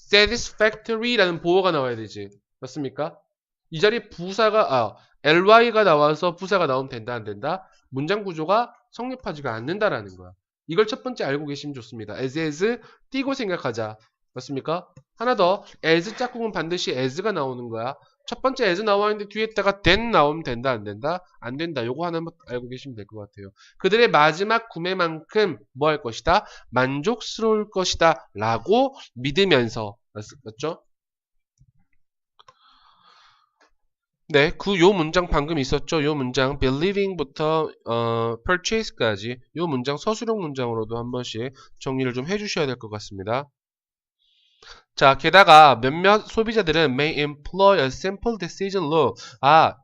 Speaker 1: satisfactory라는 보어가 나와야 되지. 맞습니까? 이 자리에 부사가 ly가 나와서 부사가 나오면 된다 안 된다? 문장 구조가 성립하지가 않는다라는 거야. 이걸 첫 번째 알고 계시면 좋습니다. as 띄고 생각하자. 맞습니까? 하나 더 as 짝꿍은 반드시 as가 나오는 거야. 첫 번째 as 나와 있는데 뒤에다가 then 나오면 된다 안 된다? 안 된다. 요거 하나만 알고 계시면 될 것 같아요. 그들의 마지막 구매만큼 뭐 할 것이다? 만족스러울 것이다 라고 믿으면서 맞죠? 네, 요 문장 방금 있었죠? 요 문장 believing부터 purchase까지 요 문장 서술형 문장으로도 한 번씩 정리를 좀 해주셔야 될 것 같습니다. 자, 게다가 몇몇 소비자들은 may employ a simple decision law.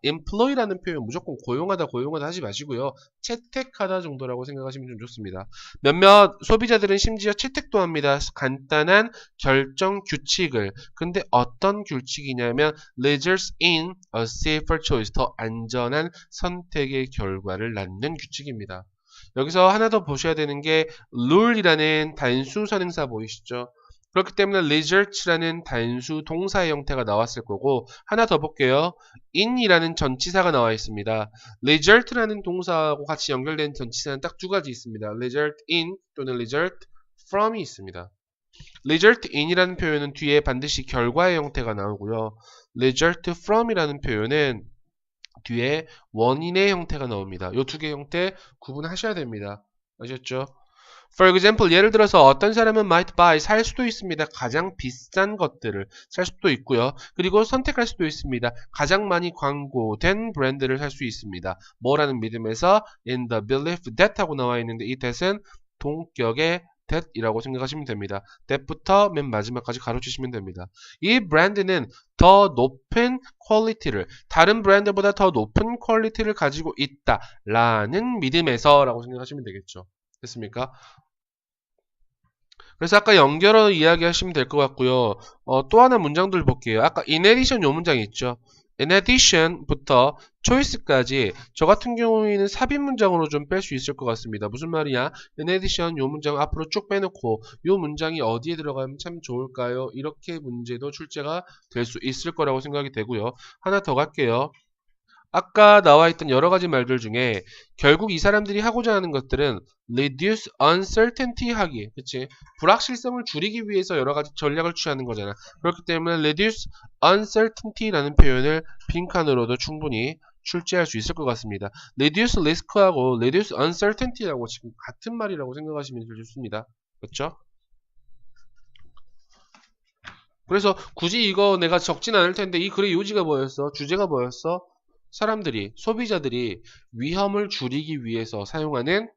Speaker 1: employ라는 표현 무조건 고용하다 하지 마시고요. 채택하다 정도라고 생각하시면 좀 좋습니다. 몇몇 소비자들은 심지어 채택도 합니다. 간단한 결정 규칙을. 근데 어떤 규칙이냐면 results in a safer choice. 더 안전한 선택의 결과를 낳는 규칙입니다. 여기서 하나 더 보셔야 되는 게 rule이라는 단수 선행사 보이시죠? 그렇기 때문에 results라는 단수 동사의 형태가 나왔을 거고 하나 더 볼게요. in이라는 전치사가 나와 있습니다. result라는 동사하고 같이 연결된 전치사는 딱 두 가지 있습니다. result in 또는 result from이 있습니다. result in이라는 표현은 뒤에 반드시 결과의 형태가 나오고요. result from이라는 표현은 뒤에 원인의 형태가 나옵니다. 이 두 개의 형태 구분하셔야 됩니다. 아셨죠? For example, 예를 들어서 어떤 사람은 might buy, 살 수도 있습니다. 가장 비싼 것들을 살 수도 있고요. 그리고 선택할 수도 있습니다. 가장 많이 광고된 브랜드를 살 수 있습니다. 뭐라는 믿음에서 in the belief that 하고 나와 있는데 이 that은 동격의 that이라고 생각하시면 됩니다. that부터 맨 마지막까지 가로치시면 됩니다. 이 브랜드는 더 높은 퀄리티를, 다른 브랜드보다 더 높은 퀄리티를 가지고 있다라는 믿음에서 라고 생각하시면 되겠죠. 됐습니까? 그래서 아까 연결어 이야기하시면 될 것 같고요. 또 하나 문장들 볼게요. 아까 in addition 요 문장 있죠. in addition부터 choice까지 저 같은 경우에는 삽입 문장으로 좀 뺄 수 있을 것 같습니다. 무슨 말이냐? in addition 요 문장 앞으로 쭉 빼놓고 요 문장이 어디에 들어가면 참 좋을까요? 이렇게 문제도 출제가 될 수 있을 거라고 생각이 되고요. 하나 더 갈게요. 아까 나와 있던 여러 가지 말들 중에 결국 이 사람들이 하고자 하는 것들은 reduce uncertainty 하기, 그치? 불확실성을 줄이기 위해서 여러 가지 전략을 취하는 거잖아. 그렇기 때문에 reduce uncertainty라는 표현을 빈칸으로도 충분히 출제할 수 있을 것 같습니다. reduce risk하고 reduce uncertainty라고 지금 같은 말이라고 생각하시면 좋습니다. 그렇죠? 그래서 굳이 이거 내가 적진 않을 텐데 이 글의 요지가 뭐였어? 주제가 뭐였어? 사람들이, 소비자들이 위험을 줄이기 위해서 사용하는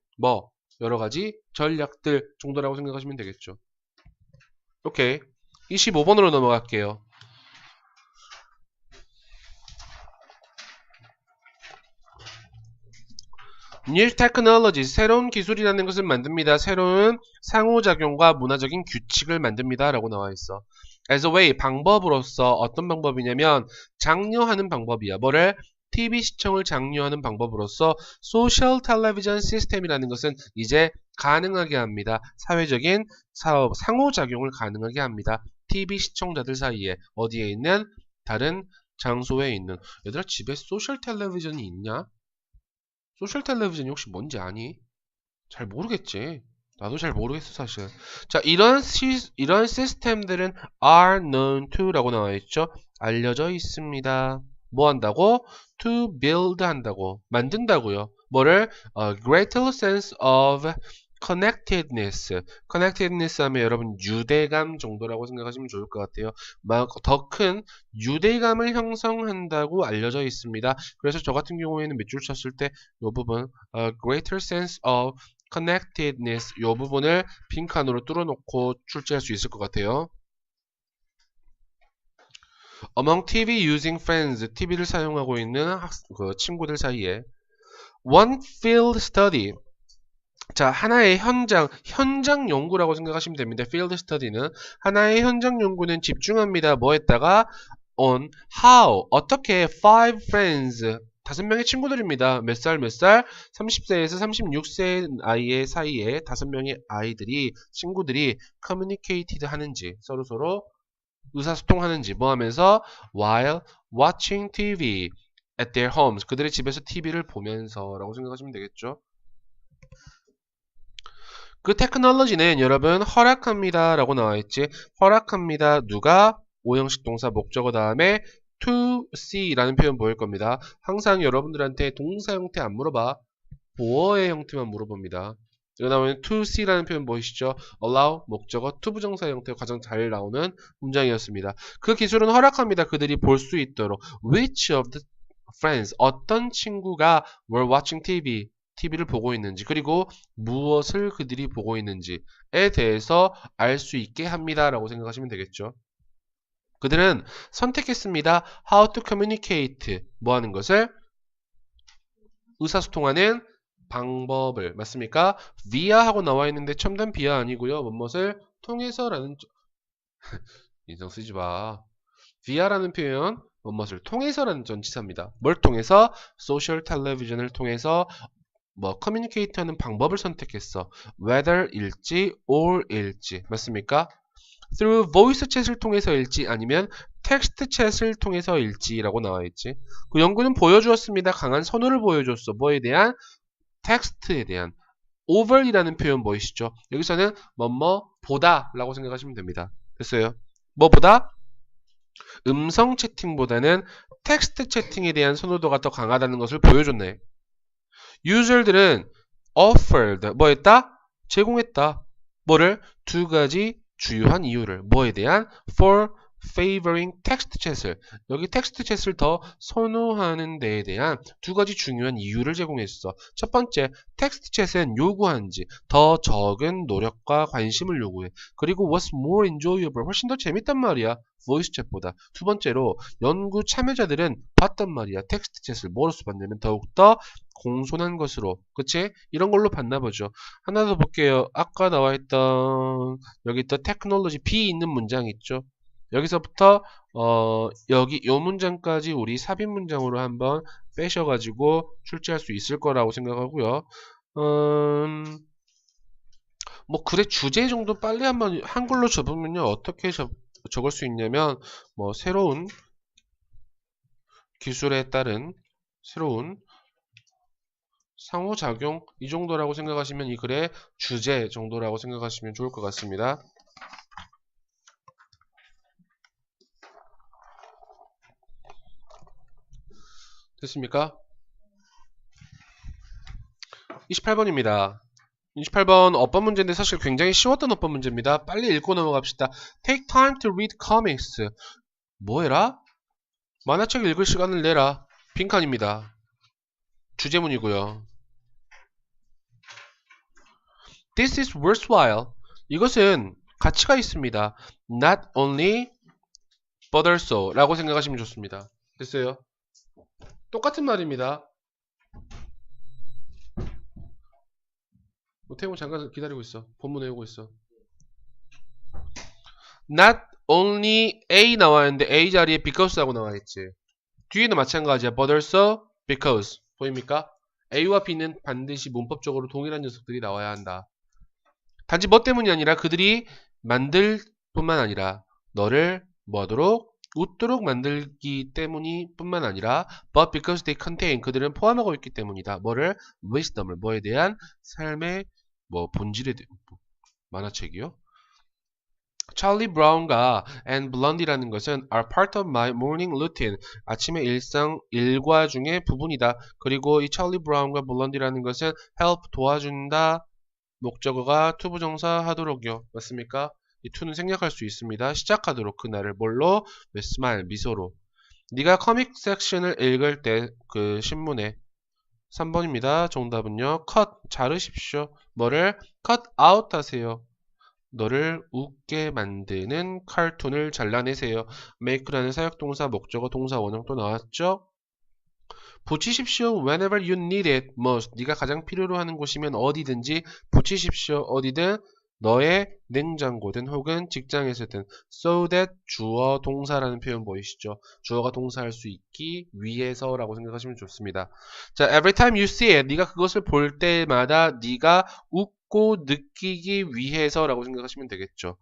Speaker 1: 여러 가지 전략들 정도라고 생각하시면 되겠죠. 오케이. 25번으로 넘어갈게요. New technology, 새로운 기술이라는 것을 만듭니다. 새로운 상호작용과 문화적인 규칙을 만듭니다. 라고 나와 있어. As a way, 방법으로서 어떤 방법이냐면 장려하는 방법이야. 뭐를? TV 시청을 장려하는 방법으로서 소셜 텔레비전 시스템이라는 것은 이제 가능하게 합니다. 사회적인 상호작용을 가능하게 합니다. TV 시청자들 사이에 어디에 있는? 다른 장소에 있는. 얘들아 집에 소셜 텔레비전이 있냐? 소셜 텔레비전이 혹시 뭔지 아니? 잘 모르겠지. 나도 잘 모르겠어 사실. 자, 이런 시스템들은 are known to 라고 나와 있죠. 알려져 있습니다. 뭐 한다고? to build 한다고. 만든다고요. 뭐를? A greater sense of connectedness. connectedness 하면 여러분 유대감 정도라고 생각하시면 좋을 것 같아요. 더 큰 유대감을 형성한다고 알려져 있습니다. 그래서 저 같은 경우에는 몇 줄 쳤을 때 이 부분 greater sense of connectedness 이 부분을 빈칸으로 뚫어놓고 출제할 수 있을 것 같아요. Among TV using friends, TV를 사용하고 있는 친구들 사이에 one field study 자, 하나의 현장 연구라고 생각하시면 됩니다. field study는 하나의 현장 연구는 집중합니다. 뭐에다가 on how 어떻게 five friends 5명의 친구들입니다. 몇 살? 30세에서 36세 아이의 사이에 5명의 친구들이 communicated 하는지 서로 의사소통하는지 뭐 하면서 while watching TV at their homes 그들의 집에서 TV를 보면서 라고 생각하시면 되겠죠. 그 테크놀로지는 여러분 허락합니다 라고 나와있지. 허락합니다. 누가? 오형식 동사 목적어 다음에 to see 라는 표현 보일 겁니다. 항상 여러분들한테 동사 형태 안 물어봐. 보어의 형태만 물어봅니다. 여기 나오는 to see 라는 표현 보이시죠? allow 목적어 to 부정사 형태가 가장 잘 나오는 문장이었습니다. 그 기술은 허락합니다. 그들이 볼 수 있도록 which of the friends 어떤 친구가 were watching TV TV를 보고 있는지, 그리고 무엇을 그들이 보고 있는지에 대해서 알 수 있게 합니다. 라고 생각하시면 되겠죠. 그들은 선택했습니다. How to communicate. 뭐 하는 것을? 의사소통하는 방법을. 맞습니까? via 하고 나와 있는데 첨단 via 아니고요. 무엇을 통해서라는 인상 쓰지 마. via라는 표현 무엇을 통해서라는 전치사입니다. 뭘 통해서? 소셜 텔레비전을 통해서 뭐 커뮤니케이트 하는 방법을 선택했어. whether일지 or일지. 맞습니까? through voice chat을 통해서일지 아니면 텍스트 chat을 통해서일지라고 나와 있지. 그 연구는 보여주었습니다. 강한 선호를 보여줬어. 뭐에 대한? 텍스트에 대한. over이라는 표현 보이시죠? 여기서는 뭐뭐 보다 라고 생각하시면 됩니다. 됐어요? 뭐보다? 음성 채팅보다는 텍스트 채팅에 대한 선호도가 더 강하다는 것을 보여줬네. 유저들은 offered 뭐 했다? 제공했다. 뭐를? 두 가지 주요한 이유를. 뭐에 대한? for favoring text chat을. 여기 텍스트 챗을 더 선호하는 데에 대한 두 가지 중요한 이유를 제공했어. 첫 번째, 텍스트 챗은 요구하는지 더 적은 노력과 관심을 요구해. 그리고 what's more enjoyable 훨씬 더 재밌단 말이야. 보이스 챗보다. 두 번째로 연구 참여자들은 봤단 말이야. 텍스트 챗을 뭐로서 봤냐면 더욱더 공손한 것으로. 그치? 이런 걸로 봤나 보죠. 하나 더 볼게요. 아까 나와 있던 여기 있던 테크놀로지 B 있는 문장 있죠. 여기서부터 여기 요 문장까지 우리 삽입 문장으로 한번 빼셔가지고 출제할 수 있을 거라고 생각하고요. 뭐 글의 주제 정도 빨리 한번 한글로 접으면요 어떻게 적을 수 있냐면 뭐 새로운 기술에 따른 새로운 상호작용 이 정도라고 생각하시면 이 글의 주제 정도라고 생각하시면 좋을 것 같습니다. 됐습니까? 28번입니다. 28번 어법 문제인데 사실 굉장히 쉬웠던 어법 문제입니다. 빨리 읽고 넘어갑시다. Take time to read comics. 뭐 해라? 만화책 읽을 시간을 내라. 빈칸입니다. 주제문이고요. This is worthwhile. 이것은 가치가 있습니다. Not only but also 라고 생각하시면 좋습니다. 됐어요? 똑같은 말입니다. 태용 잠깐 기다리고 있어. 본문 외우고 있어. Not only A 나와 있는데 A 자리에 because 하고 나와 있지. 뒤에는 마찬가지야. But also because. 보입니까? A와 B는 반드시 문법적으로 동일한 녀석들이 나와야 한다. 단지 뭐 때문이 아니라 그들이 만들 뿐만 아니라 너를 뭐하도록? 웃도록 만들기 때문이 뿐만 아니라 but because they contain 그들은 포함하고 있기 때문이다. 뭐를? wisdom을 뭐에 대한 삶의 뭐 본질에 대한 만화책이요. 찰리 브라운과 앤 블런디라는 것은 are part of my morning routine. 아침의 일과 중의 부분이다. 그리고 이 찰리 브라운과 블런디라는 것은 help 도와준다. 목적어가 투부정사 하도록이요. 맞습니까? 이 to는 생략할 수 있습니다. 시작하도록 그날을 뭘로? with smile 미소로. 네가 커믹 섹션을 읽을 때 그 신문에 3번입니다. 정답은요. cut 자르십시오. 뭐를? cut out 하세요. 너를 웃게 만드는 칼툰을 잘라내세요. make라는 사역동사, 목적어, 동사, 원형 또 나왔죠? 붙이십시오. whenever you need it most. 네가 가장 필요로 하는 곳이면 어디든지 붙이십시오. 어디든 너의 냉장고든 혹은 직장에서든 so that 주어 동사라는 표현 보이시죠? 주어가 동사할 수 있기 위해서라고 생각하시면 좋습니다. 자, every time you see it. 네가 그것을 볼 때마다 네가 웃고 느끼기 위해서라고 생각하시면 되겠죠.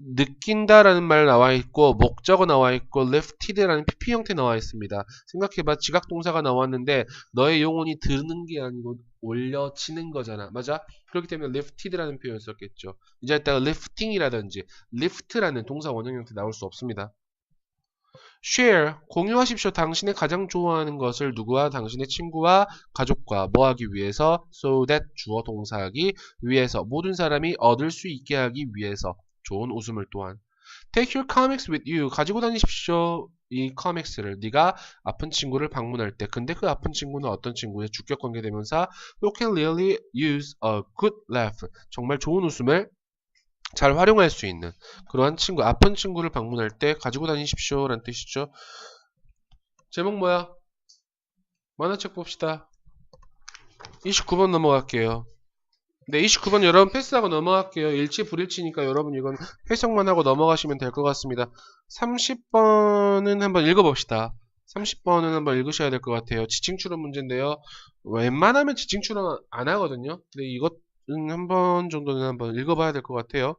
Speaker 1: 느낀다라는 말 나와 있고 목적어 나와 있고 lifted라는 PP 형태 나와 있습니다. 생각해봐. 지각동사가 나왔는데 너의 영혼이 드는 게 아니고 올려치는 거잖아. 맞아? 그렇기 때문에 lifted라는 표현을 썼겠죠. 이제 이따가 lifting이라든지 lift라는 동사 원형 형태 나올 수 없습니다. share 공유하십시오. 당신의 가장 좋아하는 것을 누구와? 당신의 친구와 가족과 뭐 하기 위해서? so that 주어 동사하기 위해서 모든 사람이 얻을 수 있게 하기 위해서 좋은 웃음을 또한. Take your comics with you. 가지고 다니십시오. 이 comics를 네가 아픈 친구를 방문할 때 근데 그 아픈 친구는 어떤 친구의 주격 관계대명사 You can really use a good laugh 정말 좋은 웃음을 잘 활용할 수 있는 그러한 친구 아픈 친구를 방문할 때 가지고 다니십시오 라는 뜻이죠. 제목 뭐야? 만화책 봅시다. 29번 넘어갈게요. 네, 29번 여러분 패스하고 넘어갈게요. 일치 불일치니까 여러분 이건 해석만 하고 넘어가시면 될 것 같습니다. 30번은 한번 읽어봅시다. 30번은 한번 읽으셔야 될 것 같아요. 지칭추론 문제인데요. 웬만하면 지칭추론 안 하거든요. 근데 이것은 한 번 정도는 한번 읽어봐야 될 것 같아요.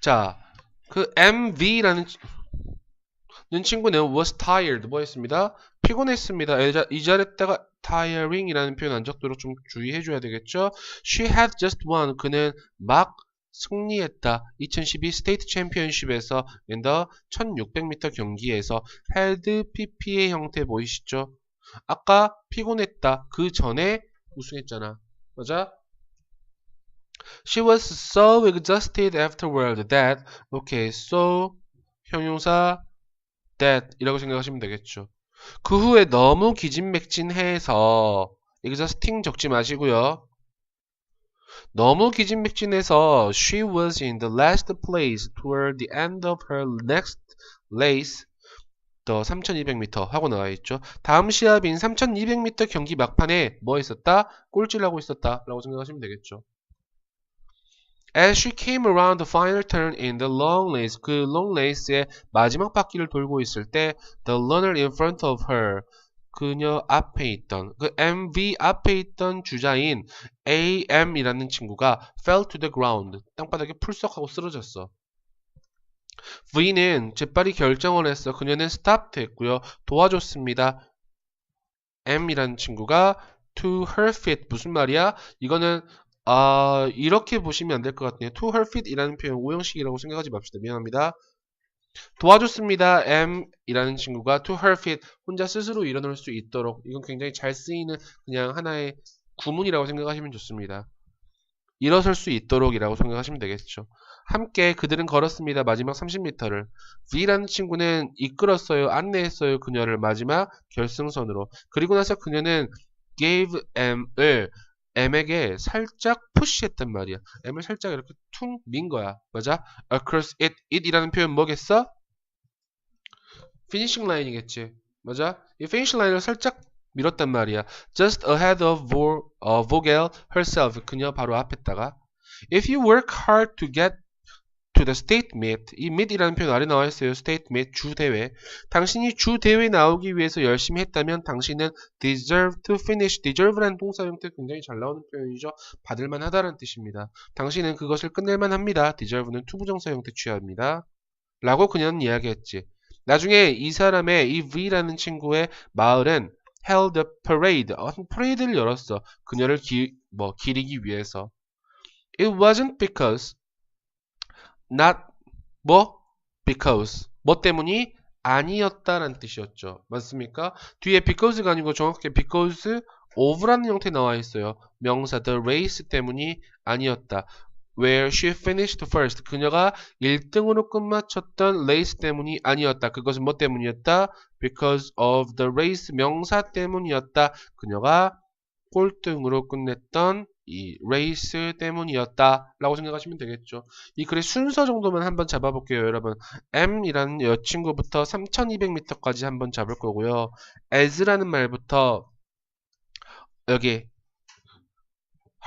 Speaker 1: 자, 그 MV라는 친구는 was tired 뭐였습니다? 피곤했습니다. 이 자리에다가 tiring 이라는 표현 안 적도록 좀 주의해 줘야 되겠죠. She had just won 그는 막 승리했다. 2012 스테이트 챔피언십에서 in the 1600m 경기에서 held PP의 형태 보이시죠? 아까 피곤했다. 그 전에 우승했잖아. 맞아? She was so exhausted afterward that okay, so 형용사 that 이라고 생각하시면 되겠죠. 그 후에 너무 기진맥진해서 exhausting 적지 마시고요. 너무 기진맥진해서 she was in the last place toward the end of her next race 더 3200m 하고 나와 있죠. 다음 시합인 3200m 경기 막판에 뭐 있었다? 꼴찌를 하고 있었다 라고 생각하시면 되겠죠. As she came around the final turn in the long race, 그 long race의 마지막 바퀴를 돌고 있을 때 the runner in front of her, 그녀 앞에 있던, 그 MV 앞에 있던 주자인 AM이라는 친구가 fell to the ground, 땅바닥에 풀썩하고 쓰러졌어. V는 재빨리 결정을 했어. 그녀는 stop 됐고요. 도와줬습니다. M이라는 친구가 to her feet, 무슨 말이야? 이거는 이렇게 보시면 안 될 것 같네요. to her feet 이라는 표현 오형식이라고 생각하지 맙시다. 미안합니다. 도와줬습니다. M이라는 친구가 to her feet 혼자 스스로 일어날 수 있도록 이건 굉장히 잘 쓰이는 그냥 하나의 구문이라고 생각하시면 좋습니다. 일어설 수 있도록 이라고 생각하시면 되겠죠. 함께 그들은 걸었습니다. 마지막 30m를. V라는 친구는 이끌었어요. 안내했어요. 그녀를 마지막 결승선으로. 그리고 나서 그녀는 gave M에게 살짝 푸시했단 말이야. M을 살짝 이렇게 퉁 민 거야. 맞아? Across it이라는 표현 뭐겠어? 피니싱 라인이겠지. 맞아? 이 피니싱 라인을 살짝 밀었단 말이야. Just ahead of Vogel herself. 그녀 바로 앞에다가 If you work hard to get to the state meet, 이 meet이라는 표현 아래 나와 있어요. state meet, 주 대회. 당신이 주 대회 나오기 위해서 열심히 했다면 당신은 deserve to finish. deserve라는 동사 형태 굉장히 잘 나오는 표현이죠. 받을만 하다라는 뜻입니다. 당신은 그것을 끝낼만 합니다. deserve는 투부정사 형태 취합니다. 라고 그녀는 이야기했지. 나중에 이 사람의 이 V라는 친구의 마을은 held a parade, 퍼레이드를 열었어. 그녀를 기리기 위해서. It wasn't because not because 뭐 때문이 아니었다라는 뜻이었죠. 맞습니까? 뒤에 because가 아니고 정확하게 because of라는 형태 나와 있어요. 명사 the race 때문이 아니었다. Where she finished first. 그녀가 1등으로 끝마쳤던 race 때문이 아니었다. 그것은 뭐 때문이었다? Because of the race. 명사 때문이었다. 그녀가 꼴등으로 끝냈던 이 레이스 때문이었다 라고 생각하시면 되겠죠. 이 글의 순서 정도만 한번 잡아볼게요. 여러분 M이라는 여친구부터 3200m까지 한번 잡을 거고요. as라는 말부터 여기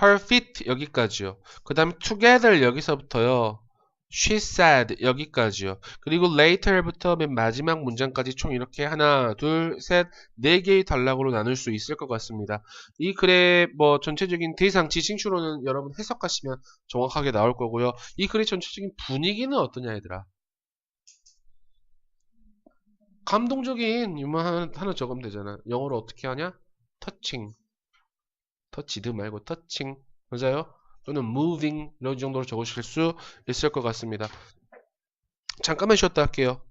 Speaker 1: her feet 여기까지요. 그 다음에 together 여기서부터요. She said 여기까지요. 그리고 later부터 맨 마지막 문장까지 총 이렇게 하나, 둘, 셋, 네 개의 단락으로 나눌 수 있을 것 같습니다. 이 글의 전체적인 대상 지칭추론은 여러분 해석하시면 정확하게 나올 거고요. 이 글의 전체적인 분위기는 어떠냐 얘들아. 감동적인 유머 하나 적으면 되잖아. 영어로 어떻게 하냐? 터칭. 터치드 말고 터칭. 맞아요? 또는 moving 이런 정도로 적으실 수 있을 것 같습니다. 잠깐만 쉬었다 할게요.